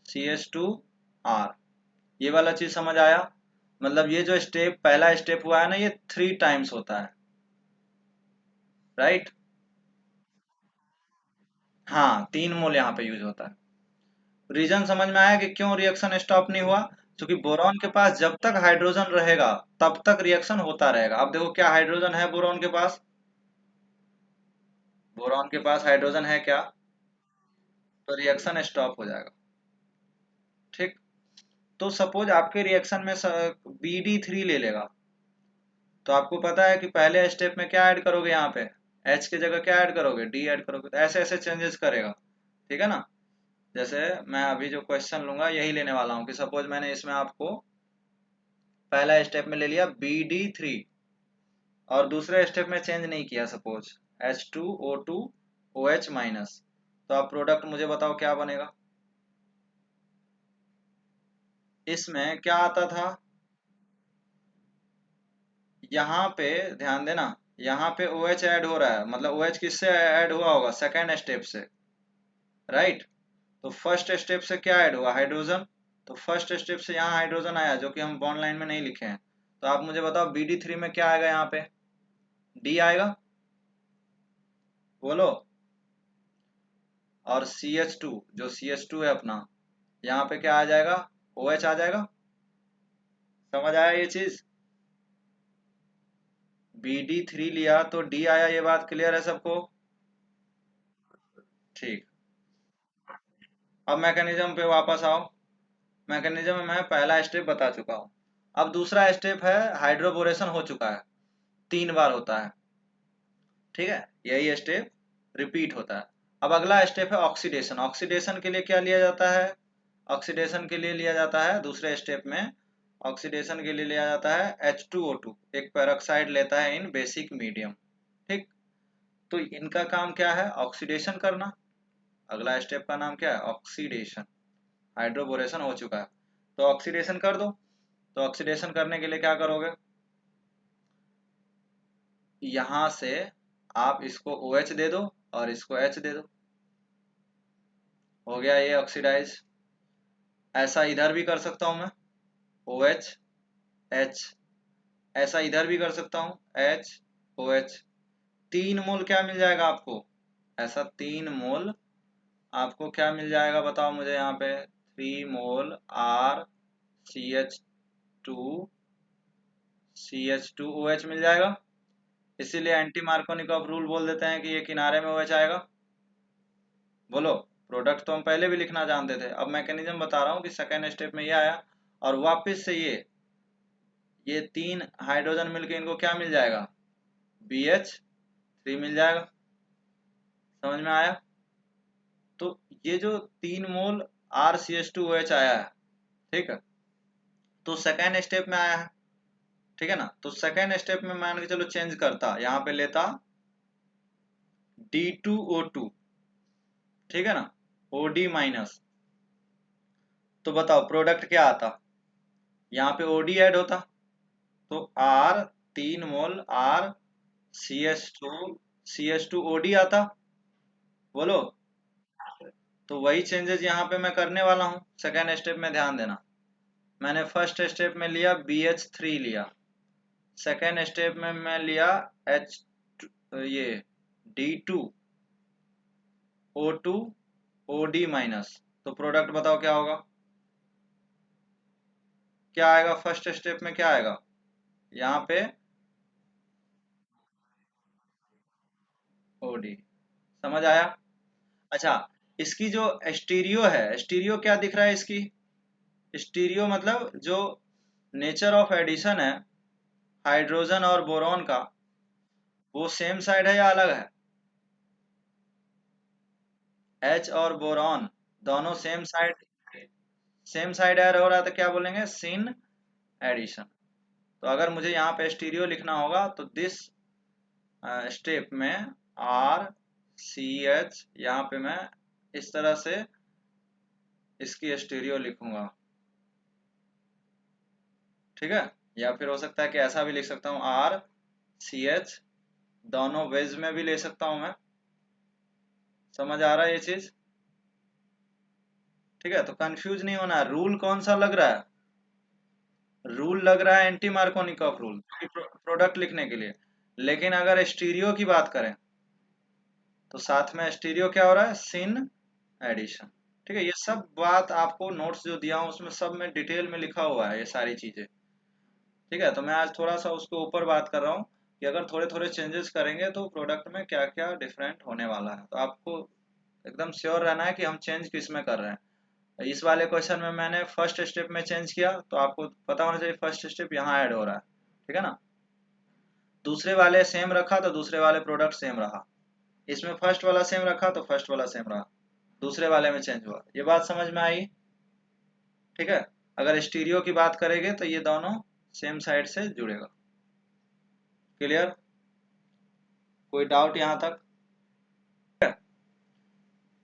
S1: CH2 ये वाला चीज समझ आया। मतलब ये जो स्टेप पहला स्टेप हुआ है ना, ये 3 टाइम्स होता है, राइट। हाँ, 3 मोल यहाँ पे यूज होता है। रीजन समझ में आया कि क्यों रिएक्शन स्टॉप नहीं हुआ, क्योंकि बोरॉन के पास जब तक हाइड्रोजन रहेगा तब तक रिएक्शन होता रहेगा। अब देखो क्या हाइड्रोजन है बोरॉन के पास, बोरॉन के पास हाइड्रोजन है क्या, तो रिएक्शन स्टॉप हो जाएगा। ठीक। तो सपोज आपके रिएक्शन में BD3 ले लेगा, तो आपको पता है कि पहले स्टेप में क्या ऐड करोगे, यहाँ पे H की जगह क्या ऐड करोगे, D ऐड करोगे, तो ऐसे ऐसे चेंजेस करेगा। ठीक है ना। जैसे मैं अभी जो क्वेश्चन लूंगा यही लेने वाला हूँ कि सपोज मैंने इसमें आपको पहला स्टेप में ले लिया BD3 और दूसरे स्टेप में चेंज नहीं किया, सपोज H2O2OH माइनस, तो आप प्रोडक्ट मुझे बताओ क्या बनेगा। इसमें क्या आता था, यहाँ पे ध्यान देना, यहाँ पे OH ऐड हो रहा है, मतलब OH किससे ऐड हुआ होगा, सेकेंड स्टेप से, राइट। तो फर्स्ट स्टेप से क्या ऐड हुआ, हाइड्रोजन। तो फर्स्ट स्टेप से यहाँ हाइड्रोजन आया जो कि हम बॉन्ड लाइन में नहीं लिखे हैं। तो आप मुझे बताओ BD3 में क्या आएगा, यहाँ पे D आएगा, बोलो। और CH2, जो CH2 है अपना, यहाँ पे क्या आ जाएगा, OH आ जाएगा। समझ आया ये चीज, BD3 लिया तो D आया, ये बात क्लियर है सबको। ठीक। अब मैकेनिज्म पे वापस आओ। मैकेनिज्म में मैं पहला स्टेप बता चुका हूँ। अब दूसरा स्टेप है, हाइड्रोबोरेशन हो चुका है, 3 बार होता है। ठीक है, यही स्टेप रिपीट होता है। अब अगला स्टेप है ऑक्सीडेशन। ऑक्सीडेशन के लिए क्या लिया जाता है, ऑक्सीडेशन के लिए लिया जाता है दूसरे स्टेप में, ऑक्सीडेशन के लिए लिया जाता है H2O2, एक पेरोक्साइड लेता है इन बेसिक मीडियम। ठीक। तो इनका काम क्या है, ऑक्सीडेशन करना। अगला स्टेप का नाम क्या है, ऑक्सीडेशन। हाइड्रोबोरेशन हो चुका है तो ऑक्सीडेशन कर दो। तो ऑक्सीडेशन करने के लिए क्या करोगे, यहां से आप इसको OH दे दो और इसको H दे दो, हो गया ये ऑक्सीडाइज। ऐसा इधर भी कर सकता हूं मैं, OH H, ऐसा इधर भी कर सकता हूं H OH। 3 मोल क्या मिल जाएगा आपको, ऐसा 3 मोल आपको क्या मिल जाएगा बताओ मुझे, यहाँ पे 3 मोल RCH2OH मिल जाएगा। इसीलिए एंटी मार्कोनिकॉफ रूल बोल देते हैं कि ये किनारे में OH आएगा। बोलो, प्रोडक्ट तो हम पहले भी लिखना जानते थे, अब मैकेनिज्म बता रहा हूँ कि सेकेंड स्टेप में ये आया और वापस से ये 3 हाइड्रोजन मिलके इनको क्या मिल जाएगा, BH3 मिल जाएगा। समझ में आया। तो ये जो 3 मोल RCH2OH आया है, ठीक है, तो सेकेंड स्टेप में आया है। ठीक है ना। तो सेकेंड स्टेप में मान के चलो चेंज करता, यहाँ पे लेता D2O2, ठीक है ना, OD माइनस, तो बताओ प्रोडक्ट क्या आता, यहाँ पे OD ऐड होता, तो R 3 मोल RCH2OD आता, बोलो। तो वही चेंजेस यहाँ पे मैं करने वाला हूँ सेकेंड स्टेप में, ध्यान देना। मैंने फर्स्ट स्टेप में लिया BH3 लिया, सेकेंड स्टेप में मैं लिया H, ये D2O2OD माइनस, तो प्रोडक्ट बताओ क्या होगा, क्या आएगा फर्स्ट स्टेप में, क्या आएगा यहाँ पे OD। समझ आया। अच्छा, इसकी जो स्टीरियो है, स्टीरियो क्या दिख रहा है इसकी, स्टीरियो मतलब जो नेचर ऑफ एडिशन है हाइड्रोजन और बोरॉन का, वो सेम साइड है या अलग है, H और बोरॉन दोनों सेम साइड ऐड हो रहा है, तो क्या बोलेंगे, सिन एडिशन। तो अगर मुझे यहाँ पे स्टीरियो लिखना होगा तो दिस स्टेप में RCH, यहाँ पे मैं इस तरह से इसकी स्टीरियो लिखूंगा। ठीक है, या फिर हो सकता है कि ऐसा भी लिख सकता हूँ R, CH, दोनों वेज में भी ले सकता हूँ मैं, समझ आ रहा है ये चीज? ठीक है, तो कंफ्यूज नहीं होना। रूल कौन सा लग रहा है? रूल लग रहा है एंटी मार्कोनिकॉफ रूल, प्रोडक्ट लिखने के लिए। लेकिन अगर स्टीरियो की बात करें तो साथ में स्टीरियो क्या हो रहा है? Syn addition. ठीक है, ये सब बात आपको नोट्स जो दिया हूँ उसमें सब में डिटेल में लिखा हुआ है ये सारी चीजें। ठीक है, तो मैं आज थोड़ा सा उसके ऊपर बात कर रहा हूँ कि अगर थोड़े थोड़े चेंजेस करेंगे तो प्रोडक्ट में क्या क्या डिफरेंट होने वाला है। तो आपको एकदम श्योर रहना है कि हम चेंज किस में कर रहे हैं। इस वाले क्वेश्चन में मैंने फर्स्ट स्टेप में चेंज किया, तो आपको पता होना चाहिए फर्स्ट स्टेप यहाँ ऐड हो रहा है। ठीक है ना? दूसरे वाले सेम रखा तो दूसरे वाले प्रोडक्ट सेम रहा। इसमें फर्स्ट वाला सेम रखा तो फर्स्ट वाला सेम रहा। दूसरे वाले में चेंज हुआ। ये बात समझ में आई? ठीक है, अगर स्टीरियो की बात करेंगे तो ये दोनों सेम साइड से जुड़ेगा। क्लियर? कोई डाउट यहाँ तक?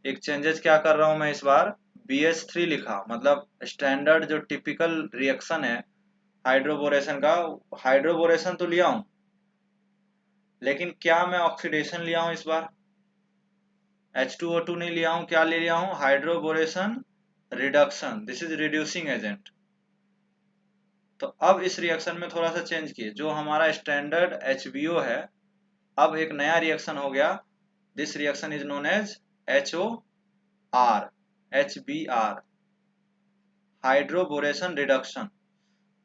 S1: एक चेंजेस क्या कर रहा हूं मैं इस बार, BH3 लिखा, मतलब स्टैंडर्ड जो टिपिकल रिएक्शन है हाइड्रोबोरेशन का। हाइड्रोबोरेशन तो लिया हूं, लेकिन क्या मैं ऑक्सीडेशन लिया हूं इस बार? H2O2 नहीं लिया हूं, क्या ले लिया हूं? Hydroboration reduction. This is reducing agent. तो अब इस रिएक्शन में थोड़ा सा चेंज किए, जो हमारा स्टैंडर्ड HBO है, अब एक नया रिएक्शन हो गया। This reaction is known as HOR, HBr, hydroboration reduction.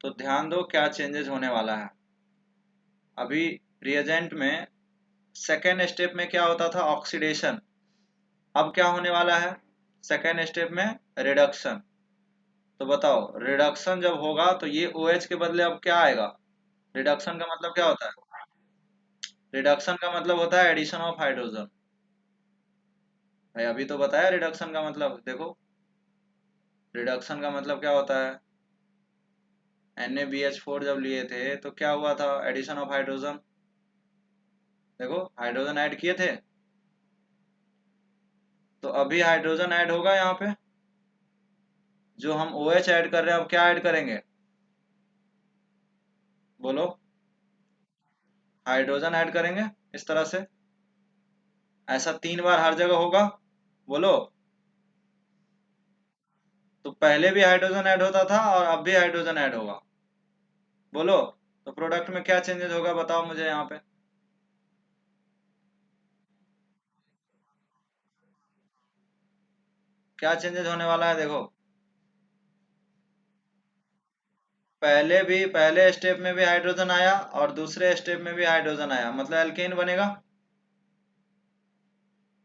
S1: तो ध्यान दो क्या चेंजेस होने वाला है। अभी रिएजेंट में सेकेंड स्टेप में क्या होता था? ऑक्सीडेशन। अब क्या होने वाला है सेकेंड स्टेप में? रिडक्शन। तो बताओ, रिडक्शन जब होगा तो ये OH के बदले अब क्या आएगा? रिडक्शन का मतलब क्या होता है? रिडक्शन का मतलब होता है एडिशन ऑफ हाइड्रोजन। भाई अभी तो बताया रिडक्शन का मतलब, देखो रिडक्शन का मतलब क्या होता है। NaBH4 जब लिए थे तो क्या हुआ था? Addition of hydrogen. देखो हाइड्रोजन ऐड किए थे, तो अभी हाइड्रोजन ऐड होगा यहाँ पे। जो हम OH ऐड कर रहे हैं अब क्या ऐड करेंगे? बोलो। हाइड्रोजन ऐड करेंगे इस तरह से। ऐसा 3 बार हर जगह होगा। बोलो। तो पहले भी हाइड्रोजन ऐड होता था और अब भी हाइड्रोजन ऐड होगा। बोलो। तो प्रोडक्ट में क्या चेंजेस होगा बताओ मुझे यहाँ पे। क्या चेंजेस होने वाला है देखो। पहले स्टेप में भी हाइड्रोजन आया और दूसरे स्टेप में भी हाइड्रोजन आया, मतलब एल्केन बनेगा।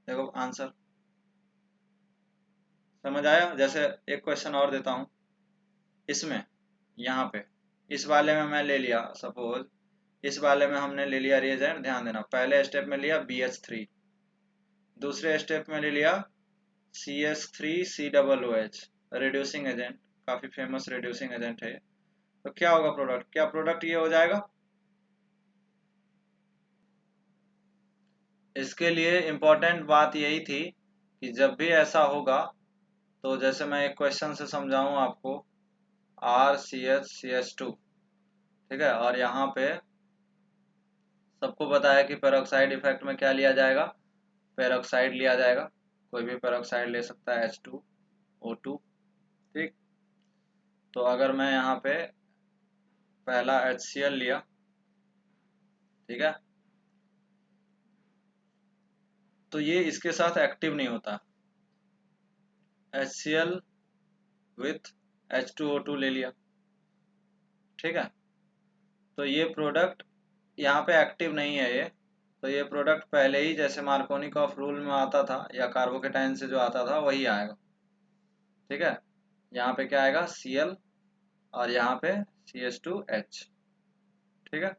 S1: देखो आंसर समझ आया? जैसे एक क्वेश्चन और देता हूँ इसमें, यहाँ पे इस वाले में मैं ले लिया सपोज, इस वाले में हमने ले लिया रिएजेंट। ध्यान देना, पहले स्टेप में लिया BH3, दूसरे स्टेप में ले लिया CH3COOH, रिड्यूसिंग एजेंट, काफी फेमस रिड्यूसिंग एजेंट है। तो क्या होगा प्रोडक्ट? क्या प्रोडक्ट ये हो जाएगा? इसके लिए इम्पोर्टेंट बात यही थी कि जब भी ऐसा होगा तो जैसे मैं एक क्वेश्चन से समझाऊं आपको, RCH CH2, ठीक है, और यहाँ पे सबको पता है कि पेरोक्साइड इफेक्ट में क्या लिया जाएगा? पेरोक्साइड लिया जाएगा। कोई भी पेरोक्साइड ले सकता है, H2O2। ठीक, तो अगर मैं यहाँ पे पहला HCl लिया, ठीक है, तो ये इसके साथ एक्टिव नहीं होता। HCl विथ H2O2 ले लिया, ठीक है, तो ये प्रोडक्ट यहाँ पे एक्टिव नहीं है ये। तो ये प्रोडक्ट पहले ही जैसे मार्कोनिकॉफ रूल में आता था या कार्बोकेटाइन से जो आता था वही आएगा। ठीक है, यहाँ पे क्या आएगा? Cl, और यहाँ पे CH2H। ठीक है,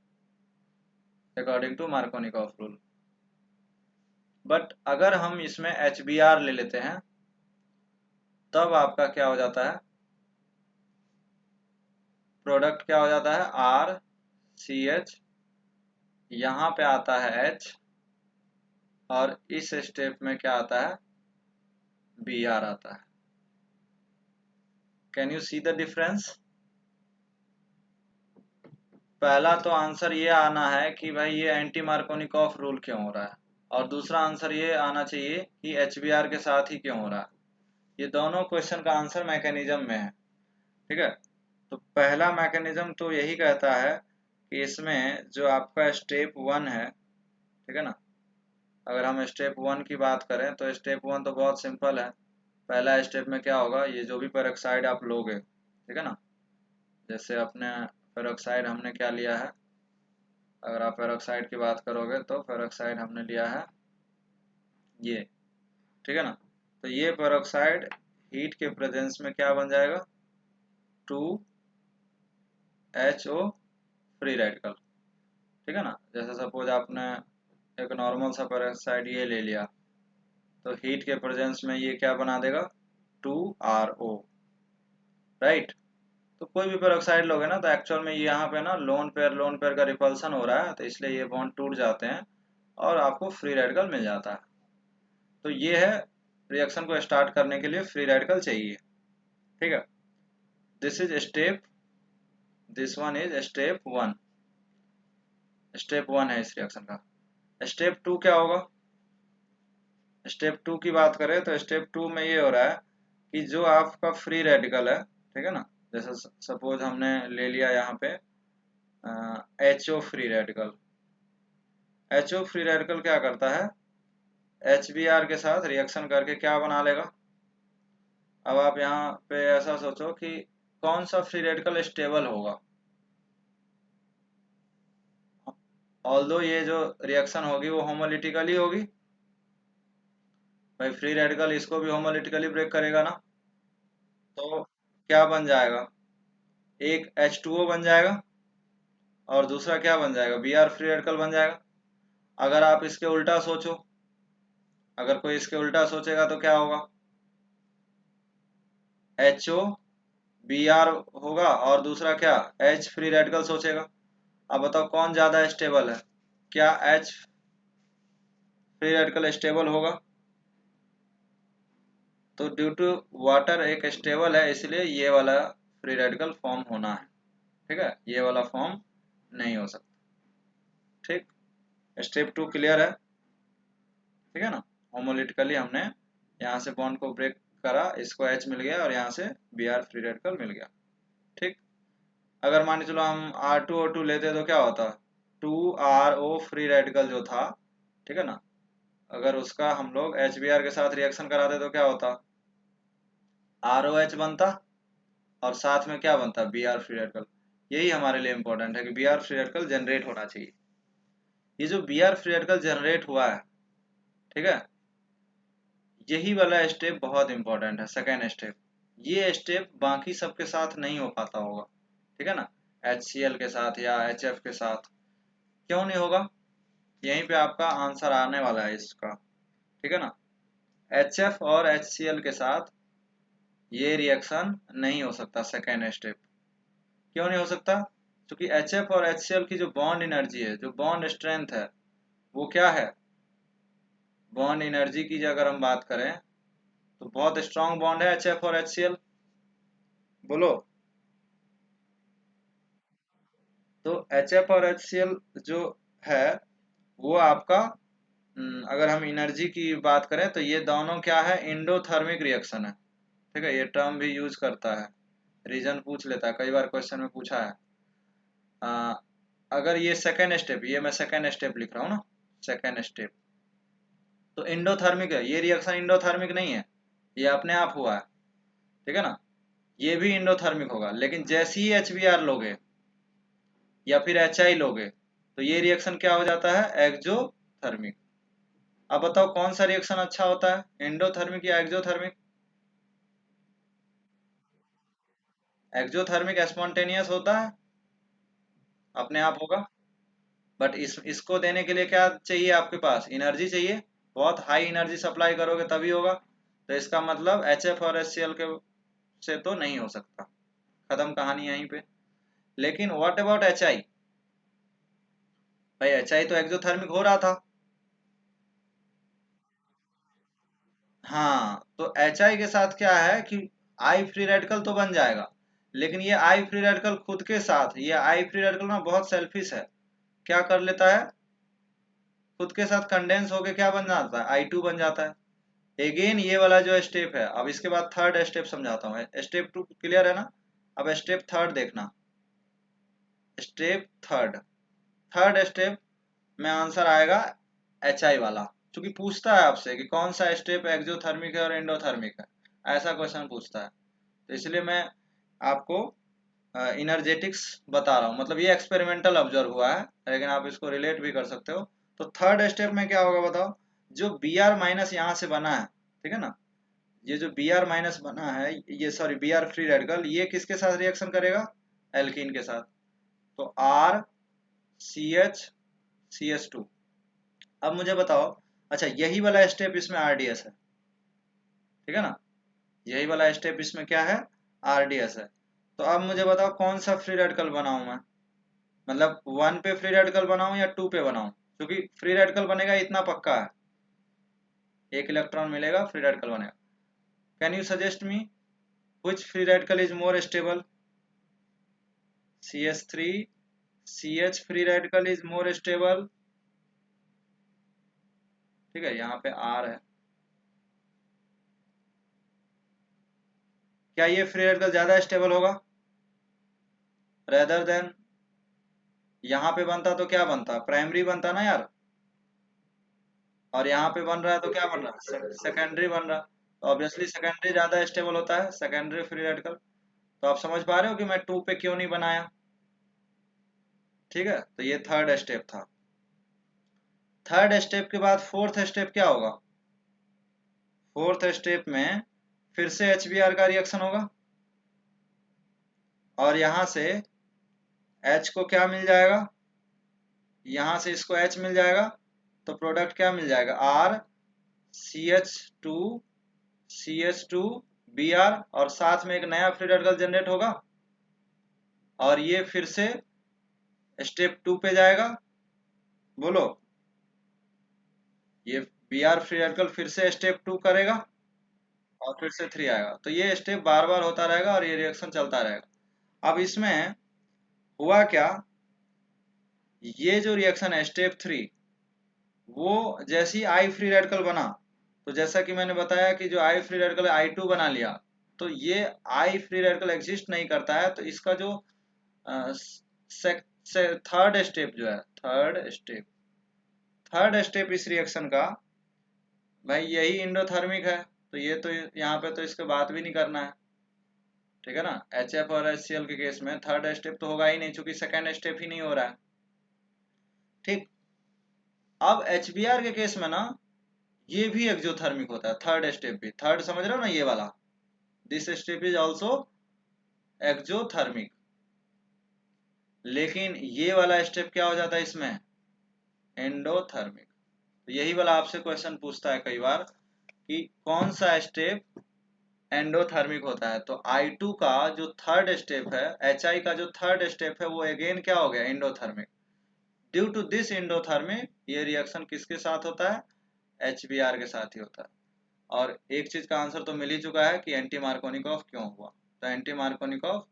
S1: according to Markovnikov rule. But अगर हम इसमें HBr ले लेते हैं तब आपका क्या हो जाता है? प्रोडक्ट क्या हो जाता है? RCH, यहाँ पे आता है H, और इस स्टेप में क्या आता है? Br आता है। Can you see the difference? पहला तो आंसर ये आना है कि भाई ये एंटी मार्कोनिकॉफ रूल क्यों हो रहा है। और दूसरा आंसर ये आना चाहिए कि HBr के साथ ही क्यों हो रहा है। ये दोनों क्वेश्चन का आंसर मैकेनिज्म में है, ठीक है। तो पहला मैकेनिज्म तो यही कहता है कि इसमें जो आपका स्टेप 1 है, ठीक है ना, अगर हम स्टेप 1 की बात करें तो स्टेप 1 तो बहुत सिंपल है। पहला स्टेप में क्या होगा, ये जो भी पेरोक्साइड आप लोगे, ठीक है ना, जैसे अपने पेरोक्साइड हमने क्या लिया है, अगर आप पेरोक्साइड की बात करोगे तो पेरोक्साइड हमने लिया है ये, ठीक है ना। तो ये पेरोक्साइड हीट के प्रेजेंस में क्या बन जाएगा, 2HO फ्री रेडिकल, ठीक है ना। जैसे सपोज आपने एक नॉर्मल सा पेरोक्साइड ये ले लिया, तो हीट के प्रेजेंस में ये क्या बना देगा, 2RO, राइट। तो कोई भी पेरोक्साइड लोगे ना तो एक्चुअल में यहाँ पे ना लोन पेयर का रिपल्सन हो रहा है, तो इसलिए ये बॉन्ड टूट जाते हैं और आपको फ्री रेडिकल मिल जाता है। तो ये है, रिएक्शन को स्टार्ट करने के लिए फ्री रेडिकल चाहिए, ठीक है। This is step, this one is step 1, step 1 है इस रिएक्शन का। स्टेप 2 क्या होगा, स्टेप 2 की बात करें तो स्टेप 2 में ये हो रहा है कि जो आपका फ्री रेडिकल है, ठीक है ना, जैसे सपोज हमने ले लिया यहाँ पे HO free radical. HO free radical क्या करता है, HBr के साथ रिएक्शन करके क्या बना लेगा। अब आप यहाँ पे ऐसा सोचो कि कौन सा फ्री रेडिकल स्टेबल होगा। ऑल्दो ये जो रिएक्शन होगी वो होमोलिटिकली होगी, भाई फ्री रेडिकल इसको भी होमोलिटिकली ब्रेक करेगा ना, तो क्या बन जाएगा, एक H2O बन जाएगा और दूसरा क्या बन जाएगा, Br फ्री रेडिकल बन जाएगा। अगर आप इसके उल्टा सोचो, अगर कोई इसके उल्टा सोचेगा तो क्या होगा, HO Br होगा और दूसरा क्या, H फ्री रेडिकल सोचेगा। अब बताओ कौन ज्यादा स्टेबल है, क्या H फ्री रेडिकल स्टेबल होगा। तो ड्यू टू वाटर एक स्टेबल है, इसलिए ये वाला फ्री रेडिकल फॉर्म होना है, ठीक है, ये वाला फॉर्म नहीं हो सकता, ठीक। स्टेप 2 क्लियर है, ठीक है ना। होमोलिटिकली हमने यहाँ से बॉन्ड को ब्रेक करा, इसको H मिल गया और यहाँ से Br फ्री रेडिकल मिल गया, ठीक। अगर मान के चलो हम R2O2 लेते तो क्या होता, 2RO फ्री रेडिकल जो था, ठीक है ना, अगर उसका हम लोग HBr के साथ रिएक्शन कराते तो क्या होता, ROH बनता और साथ में क्या बनता, Br फ्री रेडिकल। यही हमारे लिए इंपॉर्टेंट है कि Br फ्री रेडिकल जनरेट होना चाहिए। ये जो Br फ्री रेडिकल जनरेट हुआ है, ठीक है, यही वाला स्टेप बहुत इंपॉर्टेंट है, सेकेंड स्टेप। ये स्टेप बाकी सबके साथ नहीं हो पाता होगा, ठीक है ना, HCl के साथ या HF के साथ। क्यों नहीं होगा, यहीं पे आपका आंसर आने वाला है इसका, ठीक है ना। HF और HCl के साथ ये रिएक्शन नहीं हो सकता सेकेंड स्टेप। क्यों नहीं हो सकता, क्योंकि HF और HCl की जो बॉन्ड एनर्जी है, जो बॉन्ड स्ट्रेंथ है, वो क्या है, बॉन्ड एनर्जी की अगर हम बात करें तो बहुत स्ट्रांग बॉन्ड है HF और HCl, बोलो। तो HF और HCl जो है वो आपका अगर हम एनर्जी की बात करें तो ये दोनों क्या है, इंडोथर्मिक रिएक्शन है, ठीक है। ये टर्म भी यूज करता है, रीजन पूछ लेता है, कई बार क्वेश्चन में पूछा है। आ, अगर ये सेकेंड स्टेप, ये मैं सेकेंड स्टेप लिख रहा हूँ ना, सेकेंड स्टेप, तो इंडोथर्मिक है, ये रिएक्शन इंडोथर्मिक नहीं है, ये अपने आप हुआ है, ठीक है ना। ये भी इंडोथर्मिक होगा, लेकिन जैसे ही HBr लोगे या फिर HI लोगे तो ये रिएक्शन क्या हो जाता है, एक्जोथर्मिक। अब बताओ कौन सा रिएक्शन अच्छा होता है, इंडोथर्मिक या एक्जोथर्मिक। एक्जोथर्मिक स्पॉन्टेनियस होता है, अपने आप होगा। बट इसको देने के लिए क्या चाहिए, आपके पास एनर्जी चाहिए, बहुत हाई एनर्जी सप्लाई करोगे तभी होगा। तो इसका मतलब HF और HCl के से तो नहीं हो सकता, खत्म कहानी यहीं पे। लेकिन व्हाट अबाउट HI, भाई HI तो एक्सोथर्मिक हो रहा था। हाँ, तो HI के साथ क्या है कि आई फ्री रेडिकल तो बन जाएगा, लेकिन ये आई फ्री रेडिकल खुद के साथ, ये आई फ्री रेडिकल ना बहुत सेल्फिश है, क्या कर लेता है, खुद के साथ कंडेंस होके क्या बन जाता है, I2 बन जाता है। अगेन ये वाला जो स्टेप है, अब इसके बाद थर्ड स्टेप समझाता हूँ। स्टेप 2 क्लियर है ना। अब स्टेप थर्ड देखना, स्टेप थर्ड, थर्ड स्टेप में आंसर आएगा HI वाला, क्योंकि पूछता है आपसे कि कौन सा स्टेप एक्सोथर्मिक है और एंडोथर्मिक है, ऐसा क्वेश्चन पूछता है। तो इसलिए मैं आपको इनर्जेटिक्स बता रहा हूँ, मतलब ये एक्सपेरिमेंटल ऑब्जर्व हुआ है, लेकिन आप इसको रिलेट भी कर सकते हो। तो थर्ड स्टेप में क्या होगा बताओ, जो Br माइनस यहाँ से बना है, ठीक है ना, ये जो Br माइनस बना है, ये सॉरी Br फ्री रेडिकल, ये किसके साथ रिएक्शन करेगा, एल्कीन के साथ। तो R CH CH2। अब मुझे बताओ, अच्छा यही वाला स्टेप इसमें RDS है, ठीक है ना, यही वाला स्टेप इसमें क्या है, RDS है। तो अब मुझे बताओ कौन सा फ्री रेडिकल बनाऊं मैं, मतलब 1 पे फ्री रेडिकल बनाऊं या 2 पे बनाऊं, क्योंकि फ्री रेडिकल बनेगा इतना पक्का है, एक इलेक्ट्रॉन मिलेगा फ्री रेडिकल बनेगा। Can you suggest me which free radical is more stable, CH3 CH free radical is more stable, ठीक है, यहाँ पे R है। क्या ये फ्री रेडिकल ज्यादा स्टेबल होगा रेदर देन, यहाँ पे बनता तो क्या बनता, प्राइमरी बनता ना यार, और यहाँ पे बन रहा है तो क्या बन रहा है, सेकेंडरी बन रहा है। तो ऑब्वियसली सेकेंडरी ज्यादा स्टेबल होता है, सेकेंडरी फ्री रेडिकल। तो आप समझ पा रहे हो कि मैं 2 पे क्यों नहीं बनाया, ठीक है। तो ये थर्ड स्टेप था। थर्ड स्टेप के बाद फोर्थ स्टेप क्या होगा, फोर्थ स्टेप में फिर से HBr का रिएक्शन होगा, और यहां से H को क्या मिल जाएगा, यहां से इसको H मिल जाएगा, तो प्रोडक्ट क्या मिल जाएगा, R CH2 CH2 Br, और साथ में एक नया फ्री रेडिकल जनरेट होगा, और ये फिर से स्टेप 2 पे जाएगा। बोलो, ये Br फ्री रेडिकल फिर से स्टेप 2 करेगा और फिर से 3 आएगा। तो ये स्टेप बार बार होता रहेगा और ये रिएक्शन चलता रहेगा। अब इसमें हुआ क्या, ये जो रिएक्शन है स्टेप 3, वो जैसी आई फ्री रेडिकल बना, तो जैसा कि मैंने बताया कि जो आई फ्री रेडिकल I2 बना लिया, तो ये आई फ्री रेडिकल एग्जिस्ट नहीं करता है। तो इसका जो थर्ड स्टेप जो है, थर्ड स्टेप इस रिएक्शन का, भाई यही इंडोथर्मिक है। तो ये तो यहाँ पे तो इसके बात भी नहीं करना है, ठीक है ना। HF और HCl के केस में थर्ड स्टेप तो होगा ही नहीं, चूंकि सेकेंड स्टेप ही नहीं हो रहा है, ठीक। अब HBr के केस में ना, ये भी एक्सोथर्मिक होता है, थर्ड स्टेप भी, थर्ड समझ रहे हो ना, ये वाला, this step is also exothermic. लेकिन ये वाला स्टेप क्या हो जाता है इसमें, एंडोथर्मिक। तो यही वाला आपसे क्वेश्चन पूछता है कई बार कि कौन सा स्टेप एंडोथर्मिक होता है। तो I2 का जो थर्ड स्टेप है, HI का जो थर्ड स्टेप है, वो अगेन क्या हो गया, endothermic. Due to this endothermic, ये रिएक्शन किसके साथ होता है, HBr के साथ ही होता है। और एक चीज का आंसर तो मिल ही चुका है कि एंटी मार्कोनिकॉफ क्यों हुआ। तो एंटी मार्कोनिकॉफ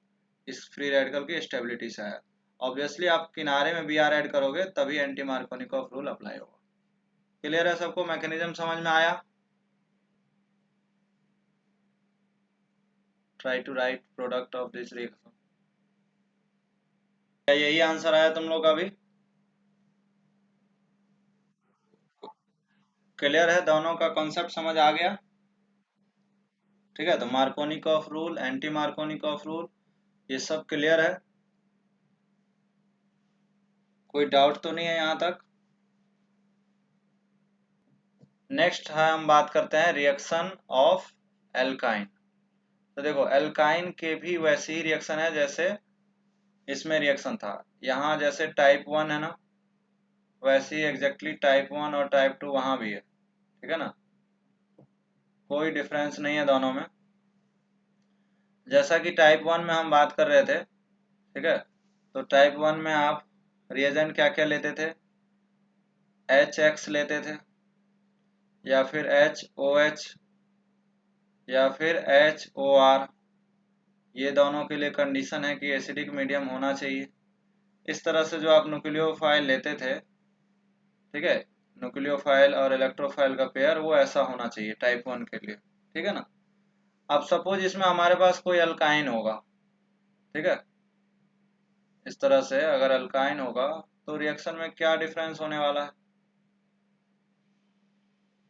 S1: इस फ्री रेडिकल की स्टेबिलिटी से है। ऑब्वियसली आप किनारे में Br ऐड करोगे तभी एंटी मार्कोनिकॉफ रूल अप्लाई होगा। क्लियर है सबको, मैकेनिज्म समझ में आया। Try to write product of this reaction. क्या यही आंसर आया तुम लोग का भी, क्लियर है, दोनों का कॉन्सेप्ट समझ आ गया, ठीक है। तो Markovnikov rule, anti Markovnikov rule, ये सब क्लियर है, कोई डाउट तो नहीं है यहाँ तक। नेक्स्ट है, हम बात करते हैं रिएक्शन ऑफ एल्काइन। तो देखो एल्काइन के भी वैसे ही रिएक्शन है जैसे इसमें रिएक्शन था। यहाँ जैसे टाइप 1 है ना, वैसे ही एग्जैक्टली टाइप 1 और टाइप 2 वहाँ भी है, ठीक है ना, कोई डिफरेंस नहीं है दोनों में। जैसा कि टाइप 1 में हम बात कर रहे थे, ठीक है, तो टाइप 1 में आप रिएजेंट क्या क्या लेते थे, HX लेते थे, या फिर HOH, या फिर HOR। ये दोनों के लिए कंडीशन है कि एसिडिक मीडियम होना चाहिए। इस तरह से जो आप न्यूक्लियोफाइल लेते थे, ठीक है, न्यूक्लियोफाइल और इलेक्ट्रोफाइल का पेयर वो ऐसा होना चाहिए टाइप 1 के लिए, ठीक है ना। अब सपोज इसमें हमारे पास कोई अल्काइन होगा, ठीक है, इस तरह से अगर अल्काइन होगा तो रिएक्शन में क्या डिफरेंस होने वाला है,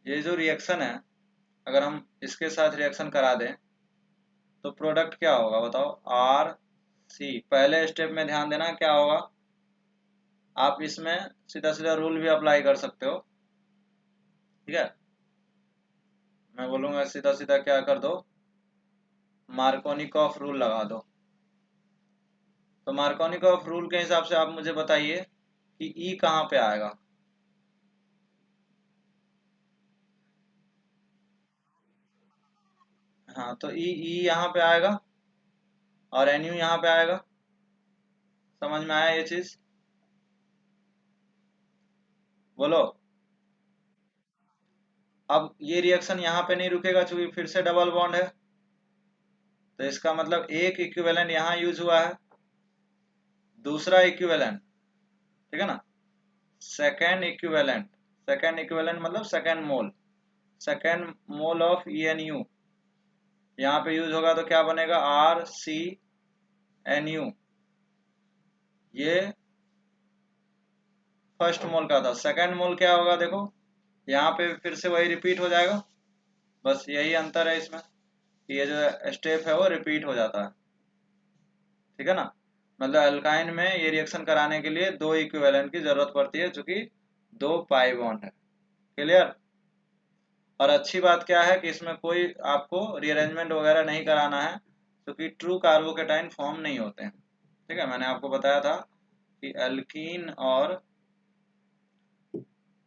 S1: ये जो रिएक्शन है अगर हम इसके साथ रिएक्शन करा दें तो प्रोडक्ट क्या होगा बताओ, आर सी। पहले स्टेप में ध्यान देना क्या होगा, आप इसमें सीधा सीधा रूल भी अप्लाई कर सकते हो, ठीक है। मैं बोलूंगा सीधा सीधा क्या कर दो, मार्कोनिकॉफ रूल लगा दो। तो मार्कोनिकॉफ रूल के हिसाब से आप मुझे बताइए कि ई कहाँ पे आएगा। हाँ तो ई यहाँ पे आएगा और एन यू यहाँ पे आएगा। समझ में आया ये चीज, बोलो। अब ये रिएक्शन यहाँ पे नहीं रुकेगा क्योंकि फिर से डबल बॉन्ड है, तो इसका मतलब एक इक्विवेलेंट यहाँ यूज हुआ है, दूसरा इक्विवेलेंट, ठीक है ना, सेकेंड इक्विवेलेंट मतलब second mole, second mole of E N U यहाँ पे यूज होगा तो क्या बनेगा, आर सी एन यू। ये फर्स्ट मोल का था, सेकेंड मोल क्या होगा देखो, यहाँ पे फिर से वही रिपीट हो जाएगा, बस यही अंतर है इसमें कि ये जो स्टेप है वो रिपीट हो जाता है, ठीक है ना। मतलब अल्काइन में ये रिएक्शन कराने के लिए दो इक्विवेलेंट की जरूरत पड़ती है क्योंकि दो पाई बॉन्ड है, क्लियर। और अच्छी बात क्या है कि इसमें कोई आपको रीअरेंजमेंट वगैरह नहीं कराना है क्योंकि ट्रू कार्बोकेटाइन फॉर्म नहीं होते हैं, ठीक है। मैंने आपको बताया था कि एल्कीन और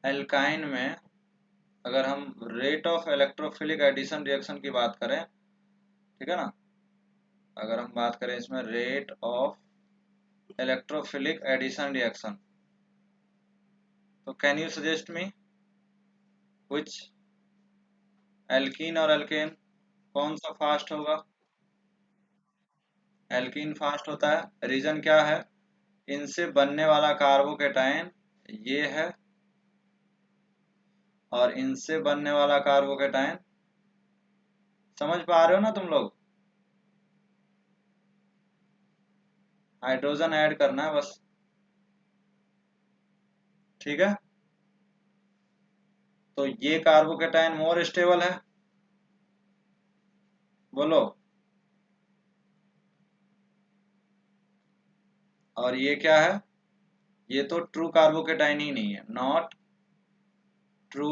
S1: एल्काइन में अगर हम rate of electrophilic addition reaction की बात करें, ठीक है ना, अगर हम बात करें इसमें rate of electrophilic addition reaction, तो can you suggest me which alkene और एल्केन कौन सा फास्ट होगा। एल्कीन फास्ट होता है, रीजन क्या है, इनसे बनने वाला कार्बोकेटाइन ये है और इनसे बनने वाला कार्बोकेटाइन, समझ पा रहे हो ना तुम लोग, हाइड्रोजन ऐड करना है बस, ठीक है। तो ये कार्बोकेटाइन मोर स्टेबल है, बोलो। और ये क्या है, ये तो ट्रू कार्बोकेटाइन ही नहीं है, नॉट ट्रू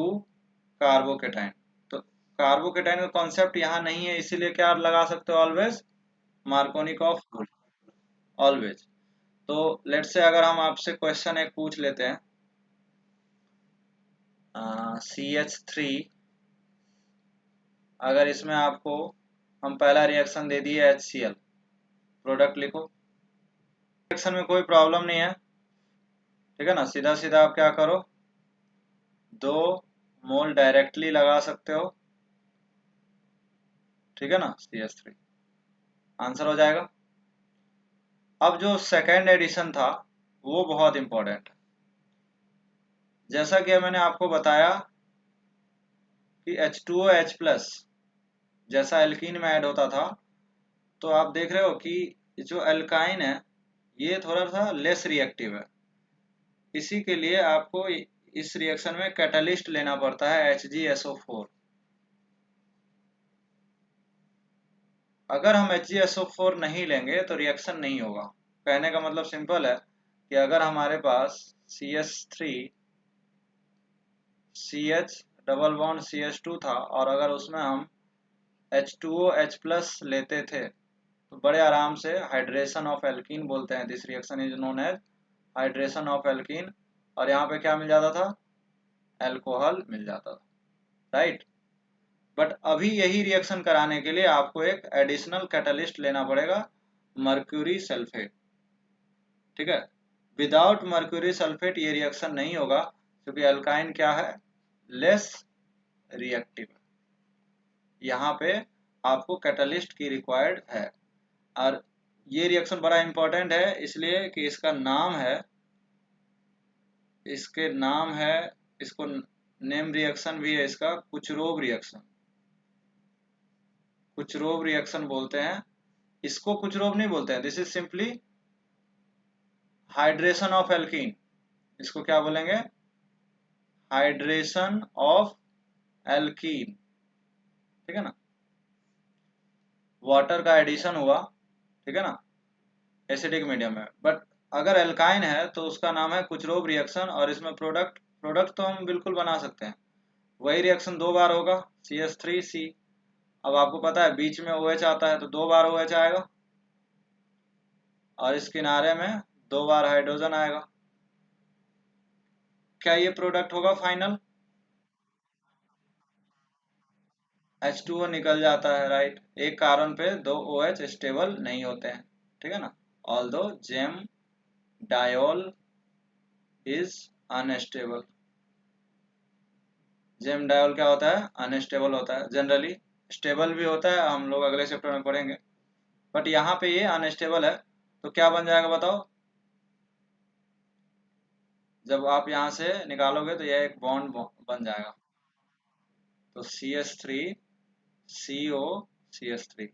S1: कार्बोकेटाइन। तो कार्बोकेटाइन का कॉन्सेप्ट यहाँ नहीं है, इसीलिए क्या लगा सकते हो, ऑलवेज मार्कोनिकॉफ रूल, ऑलवेज। तो लेट्स से अगर हम आपसे क्वेश्चन एक पूछ लेते हैं, CH3, अगर इसमें आपको हम पहला रिएक्शन दे दिए HCl, प्रोडक्ट लिखो। रिएक्शन में कोई प्रॉब्लम नहीं है, ठीक है ना, सीधा सीधा आप क्या करो, 2 मोल डायरेक्टली लगा सकते हो, ठीक है ना, CH3 आंसर हो जाएगा। अब जो सेकेंड एडिशन था वो बहुत इंपॉर्टेंट है, जैसा कि मैंने आपको बताया कि H2OH+ जैसा एल्कीन में ऐड होता था, तो आप देख रहे हो कि जो एल्काइन है ये थोड़ा सा लेस रिएक्टिव है, इसी के लिए आपको इस रिएक्शन में कैटलिस्ट लेना पड़ता है HgSO4। अगर हम HgSO4 नहीं लेंगे तो रिएक्शन नहीं होगा। कहने का मतलब सिंपल है कि अगर हमारे पास CH3 CH double bond CH2 था और अगर उसमें हम H2OH+ लेते थे तो बड़े आराम से हाइड्रेशन ऑफ एल्कीन बोलते हैं, this reaction is known as hydration of alkene, और यहाँ पे क्या मिल जाता था, अल्कोहल मिल जाता था, राइट। बट अभी यही रिएक्शन कराने के लिए आपको एक एडिशनल कैटलिस्ट लेना पड़ेगा, मर्क्यूरी सल्फेट, ठीक है। विदाउट मर्क्यूरी सल्फेट ये रिएक्शन नहीं होगा क्योंकि अल्काइन क्या है, लेस रिएक्टिव, यहाँ पे आपको कैटलिस्ट की रिक्वायर्ड है। और ये रिएक्शन बड़ा इंपॉर्टेंट है इसलिए कि इसका नाम है, इसके नाम है इसको नेम रिएक्शन भी है इसका, कुचरोव रिएक्शन, कुचरोव रिएक्शन बोलते हैं इसको। कुचरोव नहीं बोलते हैं, this is simply hydration of alkene. इसको क्या बोलेंगे? हाइड्रेशन ऑफ एल्कीन, ठीक है ना। वाटर का एडिशन हुआ, ठीक है ना, एसिडिक मीडियम में, बट अगर एल्काइन है तो उसका नाम है कुचरोव रिएक्शन। और इसमें प्रोडक्ट प्रोडक्ट तो हम बिल्कुल बना सकते हैं। वही रिएक्शन 2 बार होगा, CH3C। अब आपको पता है बीच में OH आता है तो 2 बार OH आएगा, और इस किनारे में 2 बार हाइड्रोजन आएगा। क्या ये प्रोडक्ट होगा फाइनल? H2O निकल जाता है, राइट। एक कार्बन पे 2 OH स्टेबल नहीं होते हैं, ठीक है ना। Although gem diol is unstable. Gem diol क्या होता है? अनस्टेबल होता है। जनरली स्टेबल भी होता है, हम लोग अगले चैप्टर में पढ़ेंगे, बट यहाँ पे ये अनस्टेबल है। तो क्या बन जाएगा बताओ? जब आप यहाँ से निकालोगे तो यह एक बॉन्ड बन जाएगा, तो CH3CO CH3,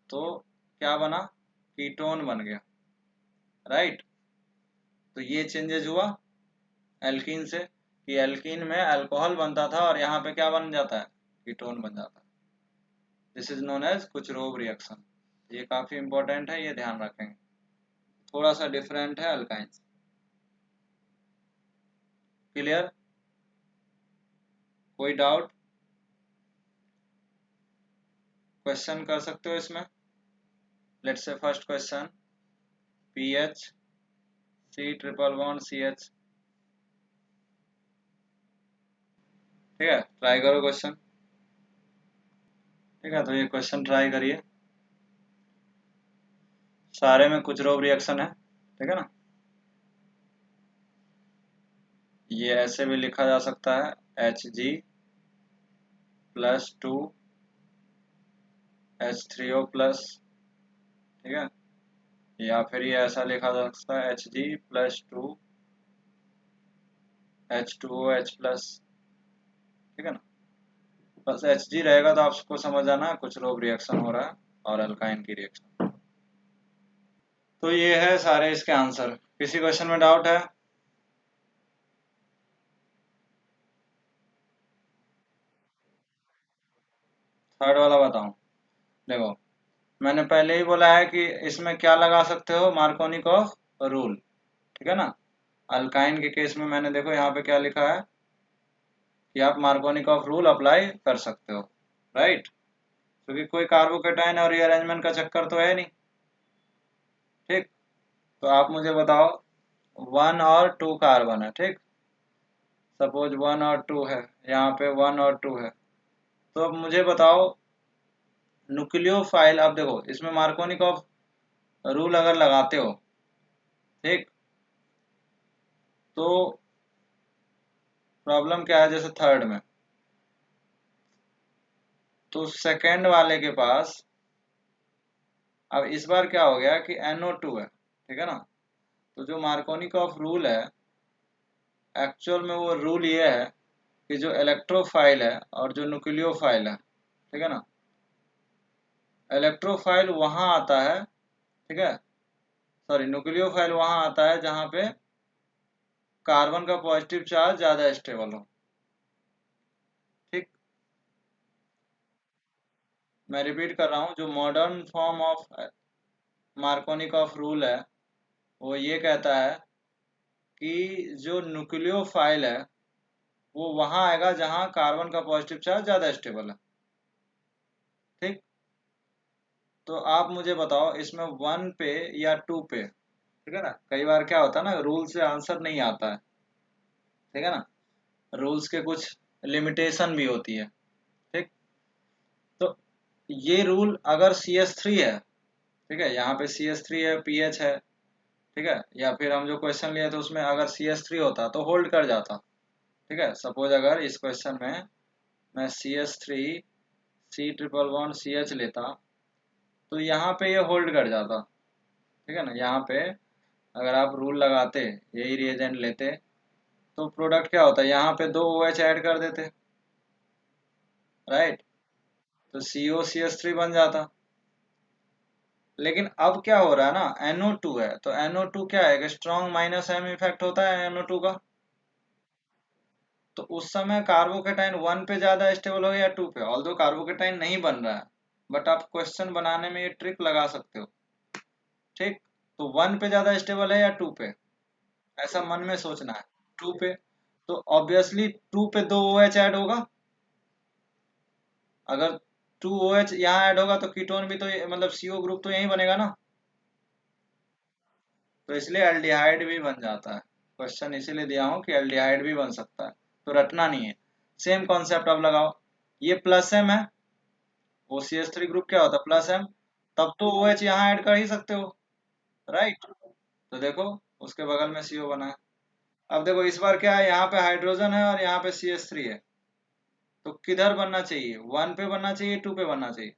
S1: तो क्या बना? कीटोन बन गया, राइट। तो ये चेंजेस हुआ एल्कीन से, कि एल्कीन में अल्कोहल बनता था और यहाँ पे क्या बन जाता है? कीटोन बन जाता है। This is known as Kucherov reaction. ये काफी इंपॉर्टेंट है, ये ध्यान रखेंगे। थोड़ा सा डिफरेंट है अल्काइन। क्लियर? कोई डाउट? क्वेश्चन कर सकते हो इसमें। Let's say first question, pH C triple bond CH, ठीक है, ट्राई करो क्वेश्चन। ठीक है, तो ये क्वेश्चन ट्राई करिए। सारे में कुचरोव रिएक्शन है, ठीक है ना। ये ऐसे भी लिखा जा सकता है, Hg+2H3O+, ठीक है। या फिर ये ऐसा लिखा जा सकता है Hg+2H2OH+, ठीक है ना। बस Hg रहेगा तो आपको समझ आना है कुचरोव रिएक्शन हो रहा है और अल्काइन की रिएक्शन। तो ये है सारे इसके आंसर। किसी क्वेश्चन में डाउट है? थर्ड वाला बताऊं? देखो, मैंने पहले ही बोला है कि इसमें क्या लगा सकते हो? मार्कोनिकॉफ रूल, ठीक है ना। अल्काइन के केस में मैंने देखो यहाँ पे क्या लिखा है कि आप मार्कोनिकॉफ रूल अप्लाई कर सकते हो, राइट। क्योंकि कोई कार्बोकेटाइन और रीअरेंजमेंट का चक्कर तो है नहीं, ठीक। तो आप मुझे बताओ, 1 और 2 कार्बन है, ठीक। सपोज 1 और 2 है, यहाँ पे 1 और 2 है। तो अब मुझे बताओ न्यूक्लियोफाइल। अब देखो इसमें मार्कोनिकॉफ रूल अगर लगाते हो, ठीक, तो प्रॉब्लम क्या है? जैसे थर्ड में, तो सेकंड वाले के पास अब इस बार क्या हो गया कि NO2 है, ठीक है ना। तो जो मार्कोनिकॉफ रूल है, एक्चुअल में वो रूल ये है कि जो इलेक्ट्रोफाइल है और जो न्यूक्लियोफाइल है, ठीक है ना, इलेक्ट्रोफाइल वहां आता है, ठीक है, सॉरी, न्यूक्लियोफाइल वहां आता है जहां पे कार्बन का पॉजिटिव चार्ज ज्यादा स्टेबल हो, ठीक। मैं रिपीट कर रहा हूँ, जो modern form of Markovnikov rule है वो ये कहता है कि जो न्यूक्लियोफाइल है वो वहां आएगा जहां कार्बन का पॉजिटिव चार्ज ज्यादा स्टेबल है, ठीक। तो आप मुझे बताओ इसमें 1 पे या 2 पे, ठीक है ना। कई बार क्या होता है ना, रूल से आंसर नहीं आता है, ठीक है ना। रूल्स के कुछ लिमिटेशन भी होती है, ठीक। तो ये रूल अगर CH3 है, ठीक है, यहाँ पे CH3 है, पीएच है, ठीक है, या फिर हम जो क्वेश्चन लिए थे उसमें अगर CH3 होता तो होल्ड कर जाता, ठीक है। सपोज अगर इस क्वेश्चन में मैं CH3 C triple bond CH लेता तो यहाँ पे ये होल्ड कर जाता, ठीक है ना। यहाँ पे अगर आप रूल लगाते, यही रिएजेंट लेते, तो प्रोडक्ट क्या होता है, यहाँ पे दो OH ऐड कर देते, राइट, तो COCH3 बन जाता। लेकिन अब क्या हो रहा है ना, NO2 है, तो NO2 क्या है, स्ट्रॉन्ग -M इफेक्ट होता है NO2 का। तो उस समय कार्बोकेटाइन 1 पे ज्यादा स्टेबल हो या 2 पे, ऑल्दो कार्बोकेटाइन नहीं बन रहा है, बट आप क्वेश्चन बनाने में ये ट्रिक लगा सकते हो, ठीक। तो 1 पे ज्यादा स्टेबल है या 2 पे, ऐसा मन में सोचना है, 2 पे। तो ऑब्वियसली 2 पे दो OH ऐड होगा, अगर 2 OH यहाँ ऐड होगा तो कीटोन भी तो मतलब CO ग्रुप तो यही बनेगा ना, तो इसलिए एल्डिहाइड भी बन जाता है। क्वेश्चन इसीलिए दिया हूँ कि एल्डिहाइड भी बन सकता है, तो रटना नहीं है। सेम कॉन्सेप्ट अब लगाओ, ये प्लस एम है, OCH3 ग्रुप क्या होता है, प्लस एम, तब तो OH यहाँ ऐड कर ही सकते हो, राइट। तो देखो उसके बगल में CO बना है। अब देखो इस बार क्या है, यहाँ पे हाइड्रोजन है और यहाँ पे CH3 है, तो किधर बनना चाहिए, 1 पे बनना चाहिए, 2 पे बनना चाहिए,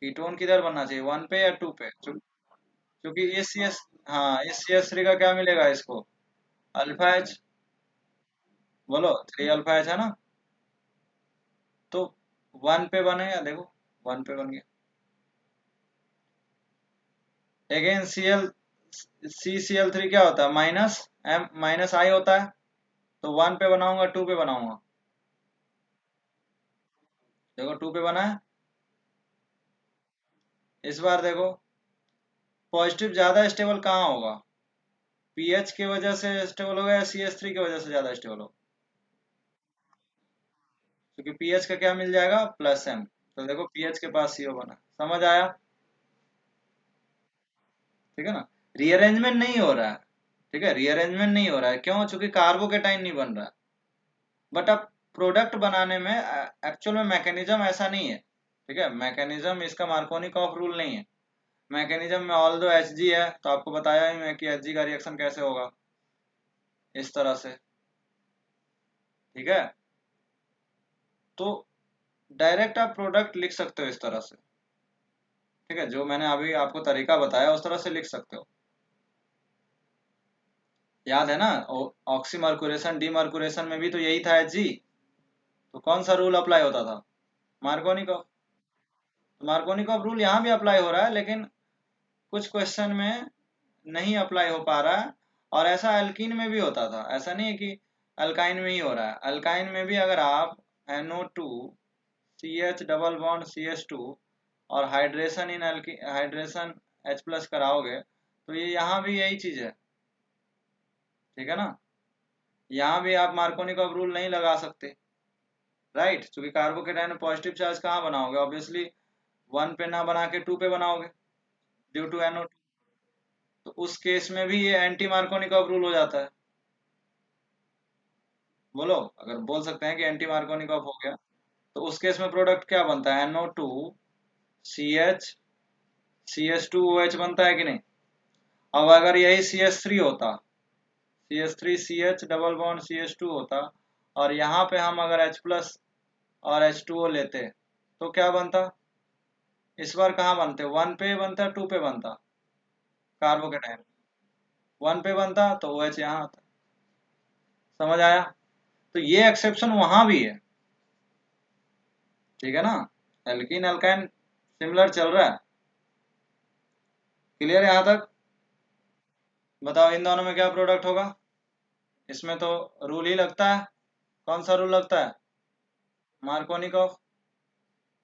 S1: कीटोन किधर बनना चाहिए, 1 पे या 2 पे, क्योंकि ये CS, हाँ इस CH3 का क्या मिलेगा इसको, अल्फा एच, बोलो 3 अल्फा एच है ना, तो 1 पे बनेगा, देखो 1 पे बन गया। अगेन CCl3 क्या होता है, -I होता है, तो 1 पे बनाऊंगा 2 पे बनाऊंगा, देखो 2 पे बना है। इस बार देखो पॉजिटिव ज्यादा स्टेबल कहाँ होगा, पीएच की वजह से स्टेबल होगा या CH3 की वजह से ज्यादा स्टेबल होगा, क्योंकि पीएच का क्या मिल जाएगा, प्लस एम, तो देखो पीएच के पास CO बना, समझ आया, ठीक है ना। रीअरेंजमेंट नहीं हो रहा है, ठीक है, रीअरेंजमेंट नहीं हो रहा है, क्यों, चूंकि कार्बोकेटाइन नहीं बन रहा है। बट अब प्रोडक्ट बनाने में एक्चुअल में मैकेनिज्म ऐसा नहीं है, ठीक है, मैकेनिज्म इसका मार्कोनिकॉफ रूल नहीं है। मैकेनिज्म में ऑल दो Hg है, तो आपको बताया ही मैं कि Hg का रिएक्शन कैसे होगा, इस तरह से, ठीक है। तो डायरेक्ट आप प्रोडक्ट लिख सकते हो इस तरह से, ठीक है, जो मैंने अभी आपको तरीका बताया उस तरह से लिख सकते हो। याद है ना, ऑक्सीमर्कुरेशन डीमर्कुरेशन में भी तो यही था Hg, तो कौन सा रूल अप्लाई होता था, मार्कोनिकॉफ। तो मार्कोनिकॉफ रूल यहाँ भी अप्लाई हो रहा है, लेकिन कुछ क्वेश्चन में नहीं अप्लाई हो पा रहा है। और ऐसा अल्कीन में भी होता था, ऐसा नहीं है कि अल्काइन में ही हो रहा है, अल्काइन में भी अगर आप NO2 CH double bond CH2 और हाइड्रेशन इन हाइड्रेशन H+ कराओगे, तो ये यहाँ भी यही चीज है, ठीक है ना। यहाँ भी आप मार्कोनिकॉफ रूल नहीं लगा सकते, राइट, क्योंकि कार्बोकेटाइन में पॉजिटिव चार्ज कहाँ बनाओगे, ऑब्वियसली 1 पे ना बना के 2 पे बनाओगे, ड्यू टू NO2। तो उस केस में भी ये एंटी मार्कोनिकॉफ रूल हो जाता है, बोलो, अगर बोल सकते हैं कि एंटी मार्कोनिकॉफ हो गया, तो उस केस में प्रोडक्ट क्या बनता है, NO2 CH CH2OH बनता है कि नहीं। अब अगर यही CH3 होता, CH3 CH double bond CH2 होता, और यहाँ पे हम अगर H+ और H2O लेते, तो क्या बनता, इस बार कहाँ बनते, 1 पे बनता 2 पे बनता, कार्बोकेटाइन 1 पे बनता, तो OH यहाँ आता, समझ आया। तो ये एक्सेप्शन वहां भी है, ठीक है ना, एल्कीन अल्काइन सिमिलर चल रहा है, क्लियर है यहाँ तक। बताओ इन दोनों में क्या प्रोडक्ट होगा, इसमें तो रूल ही लगता है, कौन सा रूल लगता है, मार्कोनिकॉफ।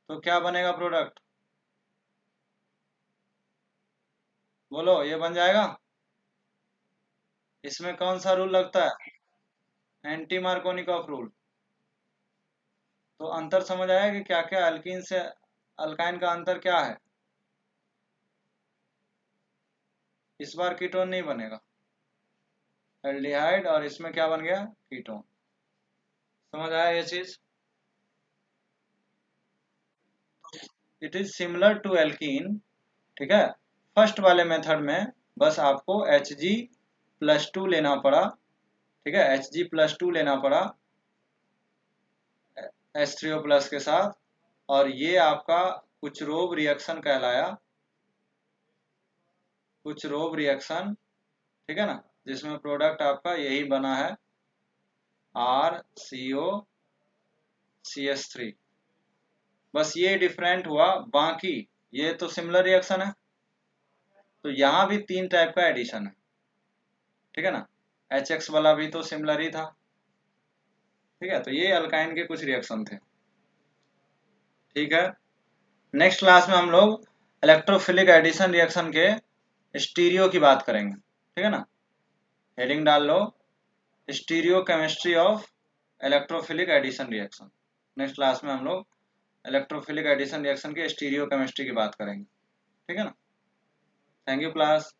S1: तो क्या बनेगा प्रोडक्ट, बोलो, ये बन जाएगा। इसमें कौन सा रूल लगता है, एंटी मार्कोनिकॉफ रूल। तो अंतर समझ आया कि क्या क्या अल्कीन से अल्काइन का अंतर क्या है। इस बार कीटोन नहीं बनेगा, एल्डिहाइड, और इसमें क्या बन गया, कीटोन। समझ आया ये चीज, it is similar to alkene, ठीक है। फर्स्ट वाले मेथड में बस आपको Hg+2 लेना पड़ा, ठीक है, Hg+2 लेना पड़ा H3O+ के साथ, और ये आपका कुछ रोब रिएक्शन कहलाया, कुछ रोब रिएक्शन, ठीक है ना, जिसमें प्रोडक्ट आपका यही बना है RCOCH3। बस ये डिफरेंट हुआ, बाकी ये तो सिमिलर रिएक्शन है, तो यहाँ भी 3 टाइप का एडिशन है, ठीक है ना। HX वाला भी तो सिमिलर ही था, ठीक है। तो ये अल्काइन के कुछ रिएक्शन थे, ठीक है। नेक्स्ट क्लास में हम लोग इलेक्ट्रोफिलिक एडिशन रिएक्शन के स्टीरियो की बात करेंगे, ठीक है ना। हेडिंग डाल लो, stereo chemistry of electrophilic addition reaction. Next class में हम लोग इलेक्ट्रोफिलिक एडिशन रिएक्शन के स्टीरियो केमिस्ट्री की बात करेंगे, ठीक है ना। Thank you class.